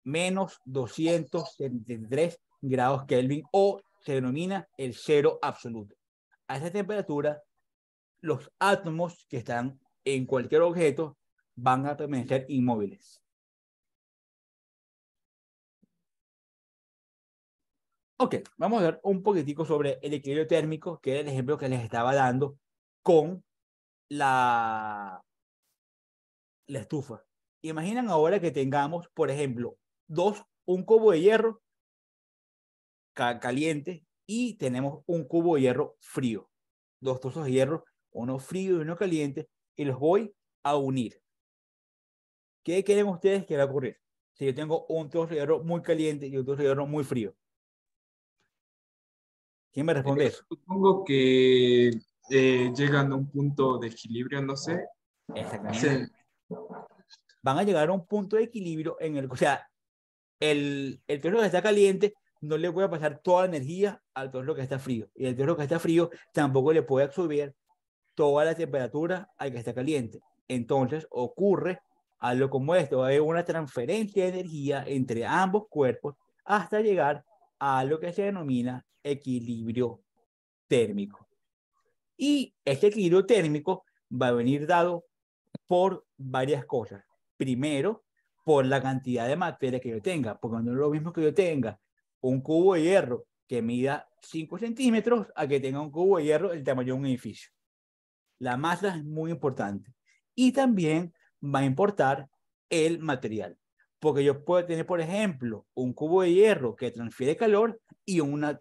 Menos 273 grados Kelvin, o se denomina el cero absoluto. A esa temperatura, los átomos que están en cualquier objeto van a permanecer inmóviles. Ok, vamos a ver un poquitico sobre el equilibrio térmico, que era el ejemplo que les estaba dando con la estufa. Imaginan ahora que tengamos, por ejemplo, un cubo de hierro caliente y tenemos un cubo de hierro frío. Dos trozos de hierro, uno frío y uno caliente, y los voy a unir. ¿Qué creen ustedes que va a ocurrir si yo tengo un trozo de hierro muy caliente y un trozo de hierro muy frío? ¿Quién me responde eso? Supongo que llegan a un punto de equilibrio, no sé. Exactamente. Van a llegar a un punto de equilibrio en el, o sea, el petróleo que está caliente no le puede pasar toda la energía al petróleo que está frío. Y el petróleo que está frío tampoco le puede absorber toda la temperatura al que está caliente. Entonces ocurre algo como esto, va a haber una transferencia de energía entre ambos cuerpos hasta llegar a lo que se denomina equilibrio térmico. Y este equilibrio térmico va a venir dado por varias cosas. Primero, por la cantidad de materia que yo tenga, porque no es lo mismo que yo tenga un cubo de hierro que mida 5 centímetros a que tenga un cubo de hierro del tamaño de un edificio. La masa es muy importante. Y también va a importar el material, porque yo puedo tener, por ejemplo, un cubo de hierro que transfiere calor y una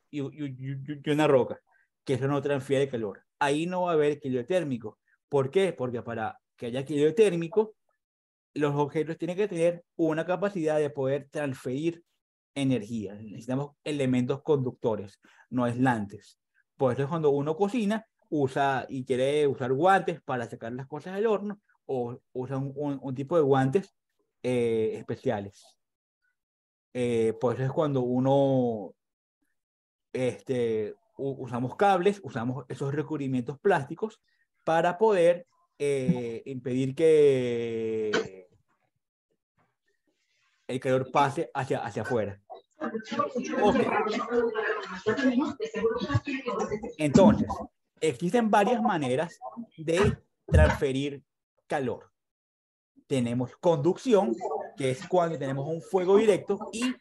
roca, que eso no transfiere calor. Ahí no va a haber equilibrio térmico. ¿Por qué? Porque para que haya equilibrio térmico, los objetos tienen que tener una capacidad de poder transferir energía. Necesitamos elementos conductores, no aislantes. Por eso es cuando uno cocina, usa y quiere usar guantes para sacar las cosas del horno, o usa un tipo de guantes especiales. Por eso es cuando uno usamos cables, usamos esos recubrimientos plásticos para poder impedir que el calor pase hacia afuera. Ok. Entonces, existen varias maneras de transferir calor. Tenemos conducción, que es cuando tenemos un fuego directo y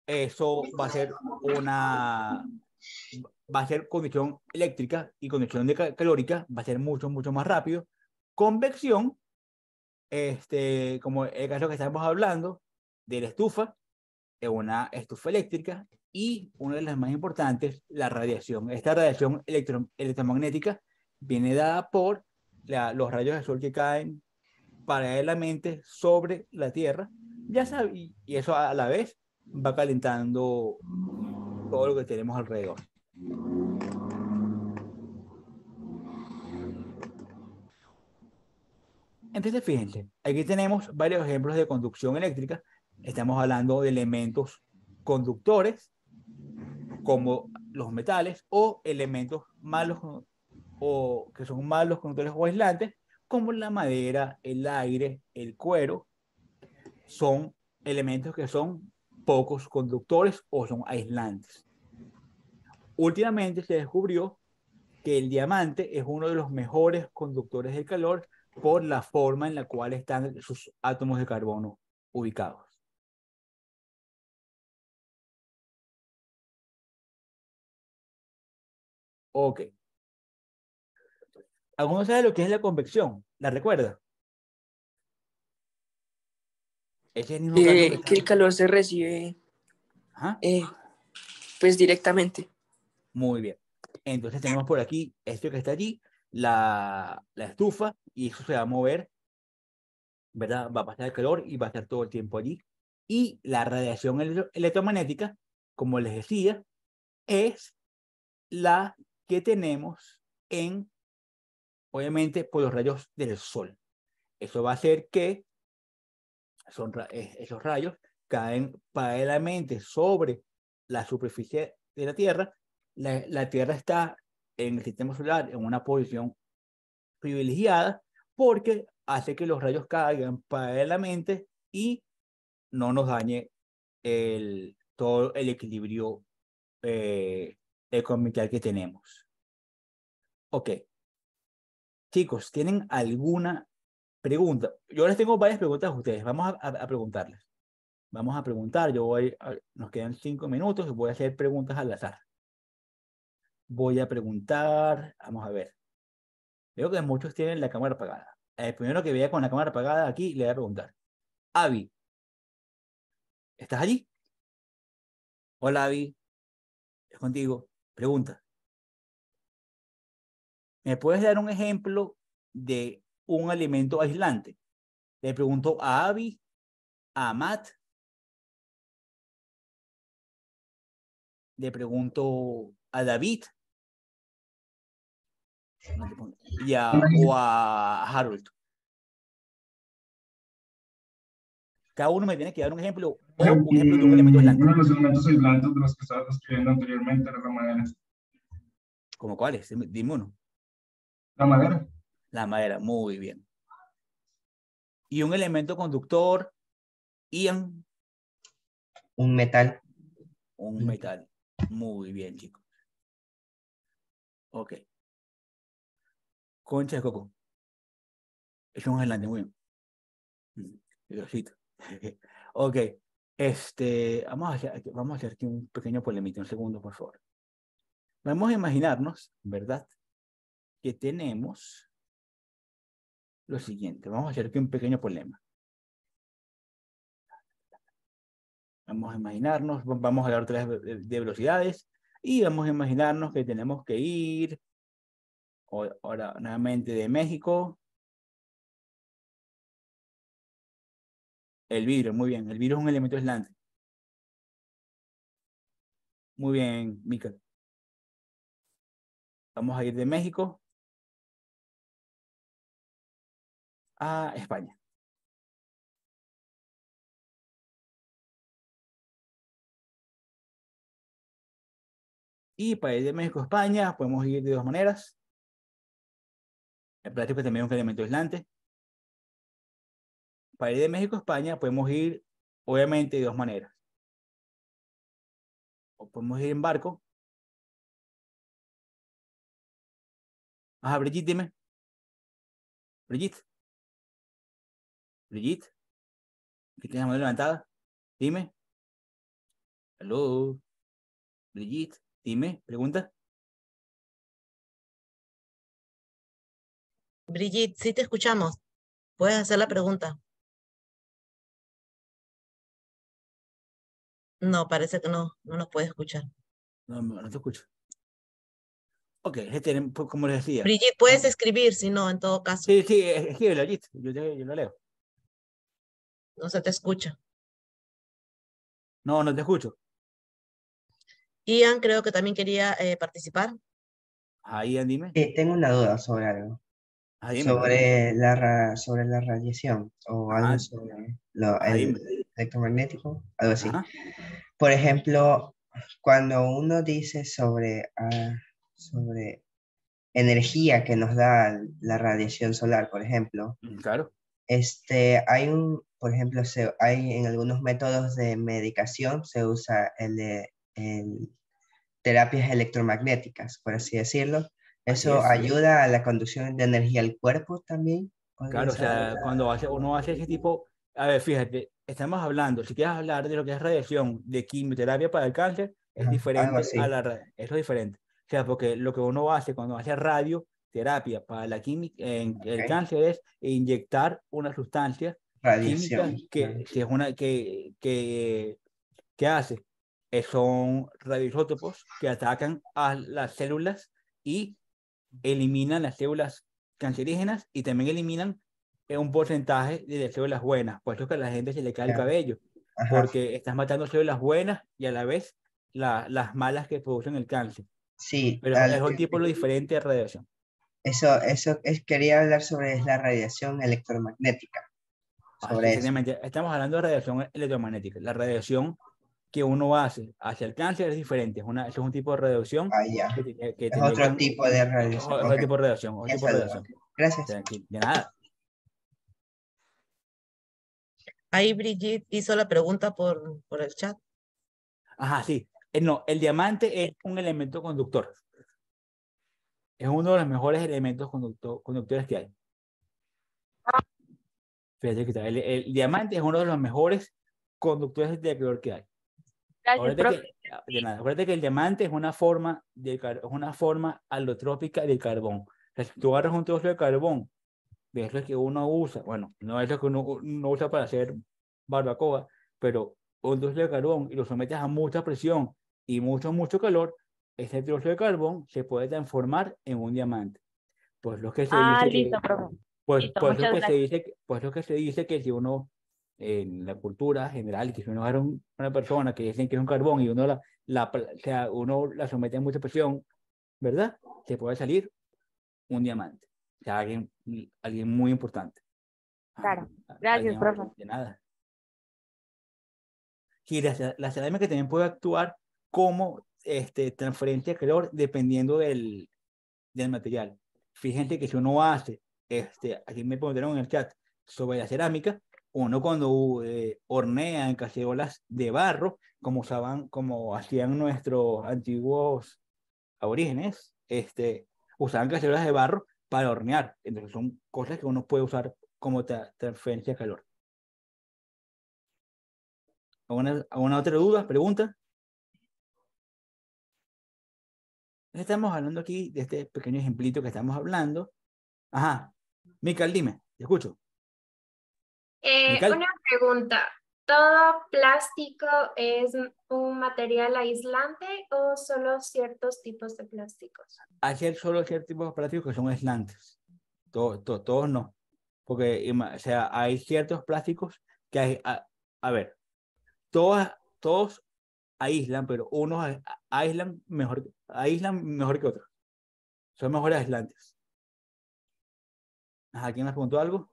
eso va a ser conducción eléctrica y conducción calórica, va a ser mucho más rápido. Convección, como el caso que estamos hablando de la estufa, es una estufa eléctrica, y una de las más importantes, la radiación. Esta radiación electromagnética viene dada por los rayos de sol que caen paralelamente sobre la Tierra, ya sabes, y eso a la vez va calentando todo lo que tenemos alrededor. Entonces, fíjense, aquí tenemos varios ejemplos de conducción eléctrica. Estamos hablando de elementos conductores, como los metales, o elementos malos o que son malos conductores o aislantes, como la madera, el aire, el cuero. Son elementos que son pocos conductores o son aislantes. Últimamente se descubrió que el diamante es uno de los mejores conductores del calor por la forma en la cual están sus átomos de carbono ubicados. Ok. ¿Alguno sabe lo que es la convección? ¿La recuerda? Ese es el mismo caso que el calor se recibe pues directamente. Muy bien. Entonces tenemos por aquí esto que está allí, la estufa, y eso se va a mover, ¿verdad? Va a pasar el calor y va a estar todo el tiempo allí. Y la radiación electromagnética, como les decía, es la que tenemos obviamente, por los rayos del sol. Eso va a hacer que esos rayos caen paralelamente sobre la superficie de la Tierra. La Tierra está en el sistema solar en una posición privilegiada porque hace que los rayos caigan paralelamente y no nos dañe todo el equilibrio económico que tenemos. Ok. Chicos, ¿tienen alguna pregunta? Yo les tengo varias preguntas a ustedes. Vamos a preguntarles. Vamos a preguntar. Nos quedan 5 minutos y voy a hacer preguntas al azar. Voy a preguntar. Vamos a ver. Veo que muchos tienen la cámara apagada. El primero que vea con la cámara apagada aquí le voy a preguntar. Avi, ¿estás allí? Hola, Avi. Es contigo. Pregunta. ¿Me puedes dar un ejemplo de un alimento aislante? Le pregunto a Avi, a Matt. Le pregunto a David o a Harold. Cada uno me tiene que dar un ejemplo o un ejemplo de un elemento aislante. Uno de los elementos aislantes de los que estaba describiendo anteriormente era la madera. ¿Cómo cuáles? Dime uno. La madera. La madera, muy bien. Y un elemento conductor, Ian. Un metal. Un metal. Muy bien, chicos. Ok. Concha de coco. Es un aislante, muy bien. Hidrocito. Ok. Vamos a hacer aquí un pequeño polemito, un segundo, por favor. Vamos a imaginarnos, ¿verdad? Que tenemos lo siguiente. Vamos a hacer aquí un pequeño problema. Vamos a imaginarnos, vamos a dar tres de velocidades y vamos a imaginarnos que tenemos que ir ahora nuevamente de México. El vidrio, muy bien. El vidrio es un elemento aislante. Muy bien, Mica. Vamos a ir de México a España. Y para ir de México a España podemos ir de dos maneras. El plástico también es un elemento aislante. Para ir de México a España podemos ir, obviamente, de dos maneras. O podemos ir en barco. Ajá, Brigitte, dime. Brigitte. Brigitte. ¿Qué tienes la mano levantada? Dime. Aló. Brigitte, dime, pregunta. Brigitte, sí te escuchamos. Puedes hacer la pregunta. No, parece que no nos puede escuchar. No te escucho. Ok, como les decía. Brigitte, puedes escribir, si no, en todo caso. Sí, escribe, Brigitte. Yo lo leo. No se te escucha. No te escucho. Ian, creo que también quería participar. Ian, dime. Tengo una duda sobre algo. Sobre la radiación o algo sobre el electromagnético, algo así. Por ejemplo, cuando uno dice sobre energía que nos da la radiación solar, por ejemplo. Claro. Por ejemplo, hay en algunos métodos de medicación se usa el terapias electromagnéticas, por así decirlo. ¿Eso ayuda a la conducción de energía al cuerpo también? Claro, o sea, cuando uno hace ese tipo, a ver, fíjate, estamos hablando, si quieres hablar de lo que es radiación de quimioterapia para el cáncer, es diferente eso es diferente. O sea, porque lo que uno hace cuando hace radioterapia para la el cáncer es inyectar una sustancia química que hace. Son radioisótopos que atacan a las células y eliminan las células cancerígenas y también eliminan un porcentaje de células buenas. Por eso que a la gente se le cae el cabello, porque estás matando células buenas y a la vez las malas que producen el cáncer. Sí. Pero es un tipo diferente de radiación. Quería hablar sobre la radiación electromagnética. Estamos hablando de radiación electromagnética. La radiación que uno hace hacia el cáncer es diferente. Es un tipo de radiación. Es otro tipo de radiación. Otro tipo de radiación. Gracias. De nada. Ahí Brigitte hizo la pregunta por el chat. Ajá, sí. No, el diamante es un elemento conductor. Es uno de los mejores elementos conductores que hay. Fíjate que el diamante es uno de los mejores conductores de calor que hay. Acuérdate que el diamante es una forma alotrópica del carbón. O sea, si tú agarras un trozo de carbón, ves lo que uno usa, bueno, no es lo que uno usa para hacer barbacoa, pero un trozo de carbón y lo sometes a mucha presión y mucho calor, ese trozo de carbón se puede transformar en un diamante. Pues lo que se dice lo que se dice que si uno en la cultura general, que si uno agarra una persona que dicen que es un carbón y uno o sea, uno la somete a mucha presión, ¿verdad? Se puede salir un diamante. O sea, alguien muy importante. Claro. Gracias, profe. De nada. Y la cerámica también puede actuar como transferencia de calor dependiendo del material. Fíjense que si uno hace, aquí me pondieron en el chat sobre la cerámica, uno cuando hornea en cacerolas de barro, como hacían nuestros antiguos aborígenes, usaban cacerolas de barro para hornear. Entonces son cosas que uno puede usar como transferencia de calor. ¿Alguna otra duda, pregunta? Estamos hablando aquí de este pequeño ejemplito que estamos hablando. Ajá. Mical, dime, te escucho. Mical. Una pregunta. ¿Todo plástico es un material aislante o solo ciertos tipos de plásticos? Hay solo ciertos tipos de plásticos que son aislantes. Todos no. Porque, o sea, hay ciertos plásticos que hay, a ver, todos aíslan, pero unos aíslan mejor que otros. Son mejores aislantes. Ajá, ¿quién me preguntó algo?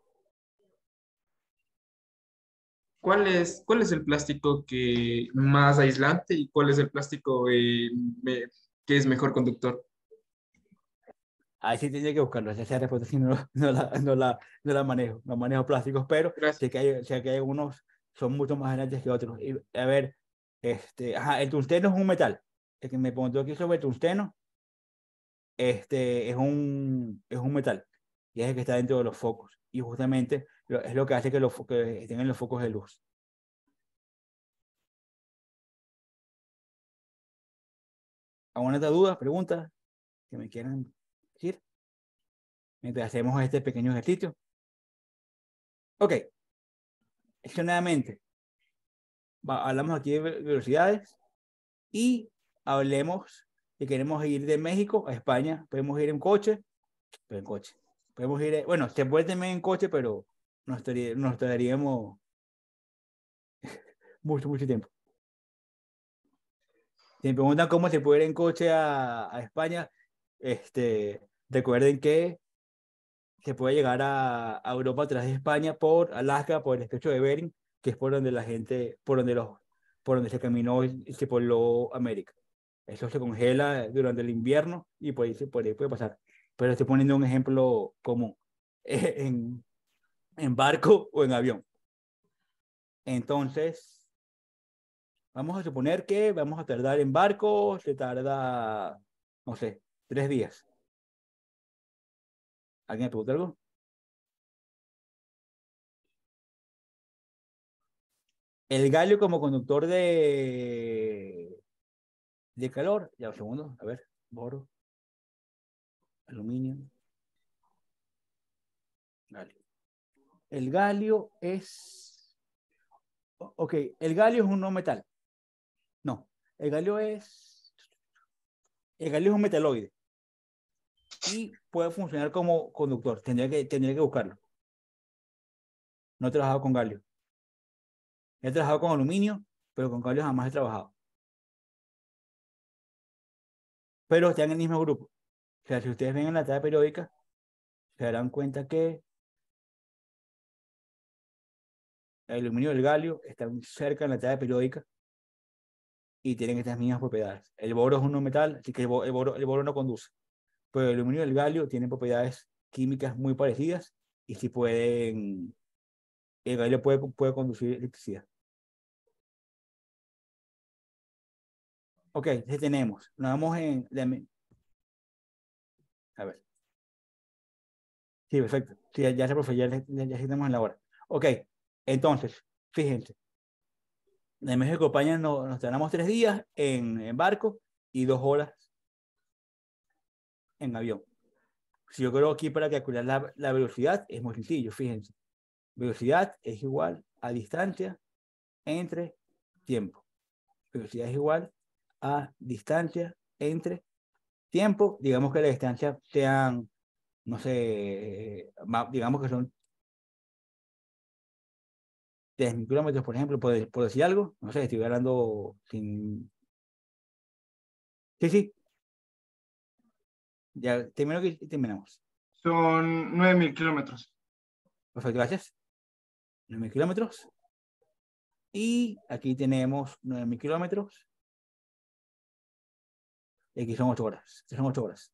¿Cuál es el plástico que más aislante y cuál es el plástico que es mejor conductor? Ahí sí tenía que buscarlo, esa respuesta sí no la manejo, no manejo plásticos, pero sé que hay algunos son mucho más aislantes que otros. Y, a ver, el tungsteno es un metal. El que me preguntó aquí sobre el tungsteno, es un metal y es el que está dentro de los focos. Y justamente es lo que hace que estén en los focos de luz. ¿Alguna otra duda, pregunta que me quieran decir? Mientras hacemos este pequeño ejercicio. Ok. Nuevamente, hablamos aquí de velocidades y hablemos que queremos ir de México a España. Podemos ir en coche, pero en coche. Podemos ir, bueno, se puede también en coche, pero nos tardaríamos mucho tiempo. Si me preguntan cómo se puede ir en coche a España, recuerden que se puede llegar a Europa a través de España por Alaska, por el estrecho de Bering, que es por donde por donde se caminó y se pobló América. Eso se congela durante el invierno y por ahí puede pasar. Pero estoy poniendo un ejemplo común, en barco o en avión. Entonces, vamos a suponer que vamos a tardar en barco, se tarda, no sé, 3 días. ¿Alguien me pregunta algo? El galio como conductor de calor, ya un segundo, a ver, boro, aluminio, galio. El galio es, ok, el galio es un no metal. No, el galio es un metaloide y puede funcionar como conductor. Tendría que buscarlo. No he trabajado con galio. He trabajado con aluminio, pero con galio jamás he trabajado. Pero están en el mismo grupo. O sea, si ustedes ven en la tabla periódica, se darán cuenta que el aluminio y el galio están cerca en la tabla periódica y tienen estas mismas propiedades. El boro es un no metal, así que el boro no conduce. Pero el aluminio y el galio tienen propiedades químicas muy parecidas y sí pueden, el galio puede conducir electricidad. Ok, entonces tenemos, nos vamos a ver. Sí, perfecto. Sí, ya se profe, ya estamos en la hora. Ok, entonces, fíjense. De México a España nos tardamos 3 días en barco y 2 horas en avión. Si yo creo aquí para calcular la velocidad es muy sencillo, fíjense. Velocidad es igual a distancia entre tiempo. Velocidad es igual a distancia entre tiempo. Digamos que la distancia sean, no sé, digamos que son 3.000 kilómetros, por ejemplo, por decir algo. No sé, estoy hablando sin Sí, sí. Ya termino que terminamos. Son 9.000 kilómetros. Perfecto, gracias. 9.000 kilómetros. Y aquí tenemos 9.000 kilómetros. Y aquí son 8 horas. Son 8 horas.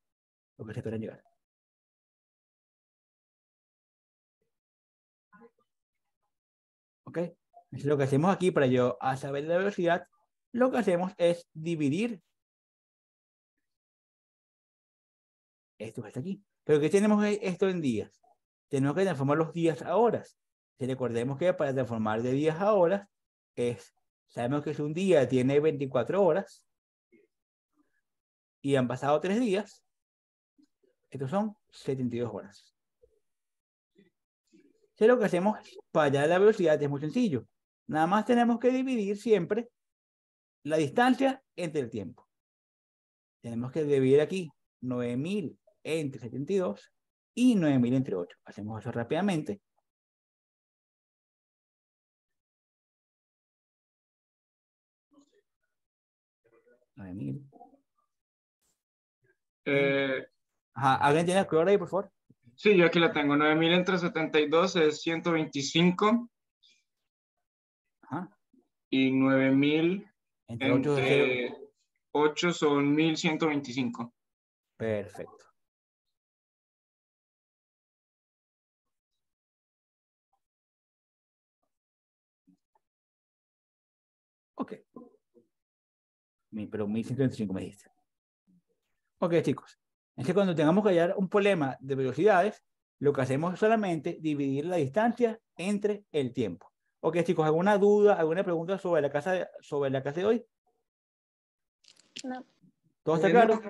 Lo que se esperan llegar. ¿Ok? Entonces, lo que hacemos aquí para yo a saber la velocidad, lo que hacemos es dividir esto que está aquí. Pero ¿qué tenemos esto en días? Tenemos que transformar los días a horas. Si recordemos que para transformar de días a horas, sabemos que si un día tiene 24 horas y han pasado 3 días, estos son 72 horas. Si lo que hacemos para hallar la velocidad es muy sencillo. Nada más tenemos que dividir siempre la distancia entre el tiempo. Tenemos que dividir aquí 9.000 entre 72 y 9.000 entre 8. Hacemos eso rápidamente. ¿Alguien tiene la calculadora ahí, por favor? Sí, yo aquí la tengo. 9.000 entre 72 es 125. Ajá. Y 9.000 entre 8 son 1.125. Perfecto. Ok. Pero 1.125 me dijiste. Ok, chicos. Es que cuando tengamos que hallar un problema de velocidades, lo que hacemos es solamente dividir la distancia entre el tiempo. Ok, chicos, ¿alguna duda, alguna pregunta sobre la clase de hoy? No. ¿Todo está claro?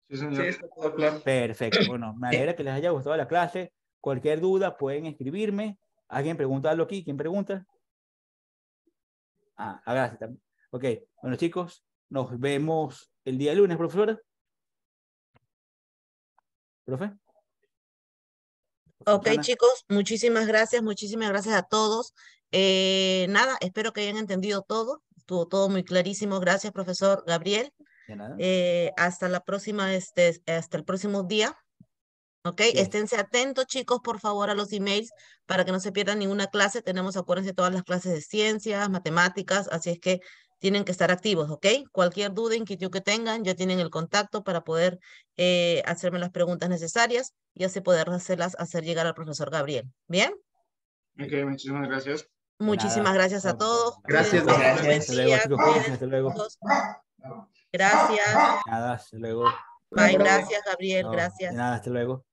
Sí, señor. Sí, está todo claro. Perfecto. Bueno, me alegra que les haya gustado la clase. Cualquier duda pueden escribirme. ¿Alguien pregunta algo aquí? ¿Quién pregunta? Gracias también. Ok, bueno, chicos, nos vemos el día lunes, profesora. ¿Profe? Ok, chicos, muchísimas gracias a todos. Nada, espero que hayan entendido todo. Estuvo todo muy clarísimo. Gracias, profesor Gabriel. De nada. Hasta la próxima, hasta el próximo día. Ok, esténse atentos, chicos, por favor, a los emails para que no se pierdan ninguna clase. Tenemos, acuérdense, todas las clases de ciencias, matemáticas, así es que tienen que estar activos, ¿ok? Cualquier duda, inquietud que tengan, ya tienen el contacto para poder hacerme las preguntas necesarias y así poder hacer llegar al profesor Gabriel. ¿Bien? Ok, muchísimas gracias. Muchísimas gracias a todos. Gracias. Hasta luego, chicos. Hasta luego. Gracias. Nada, hasta luego. Bye, gracias, Gabriel. Gracias. De nada, hasta luego.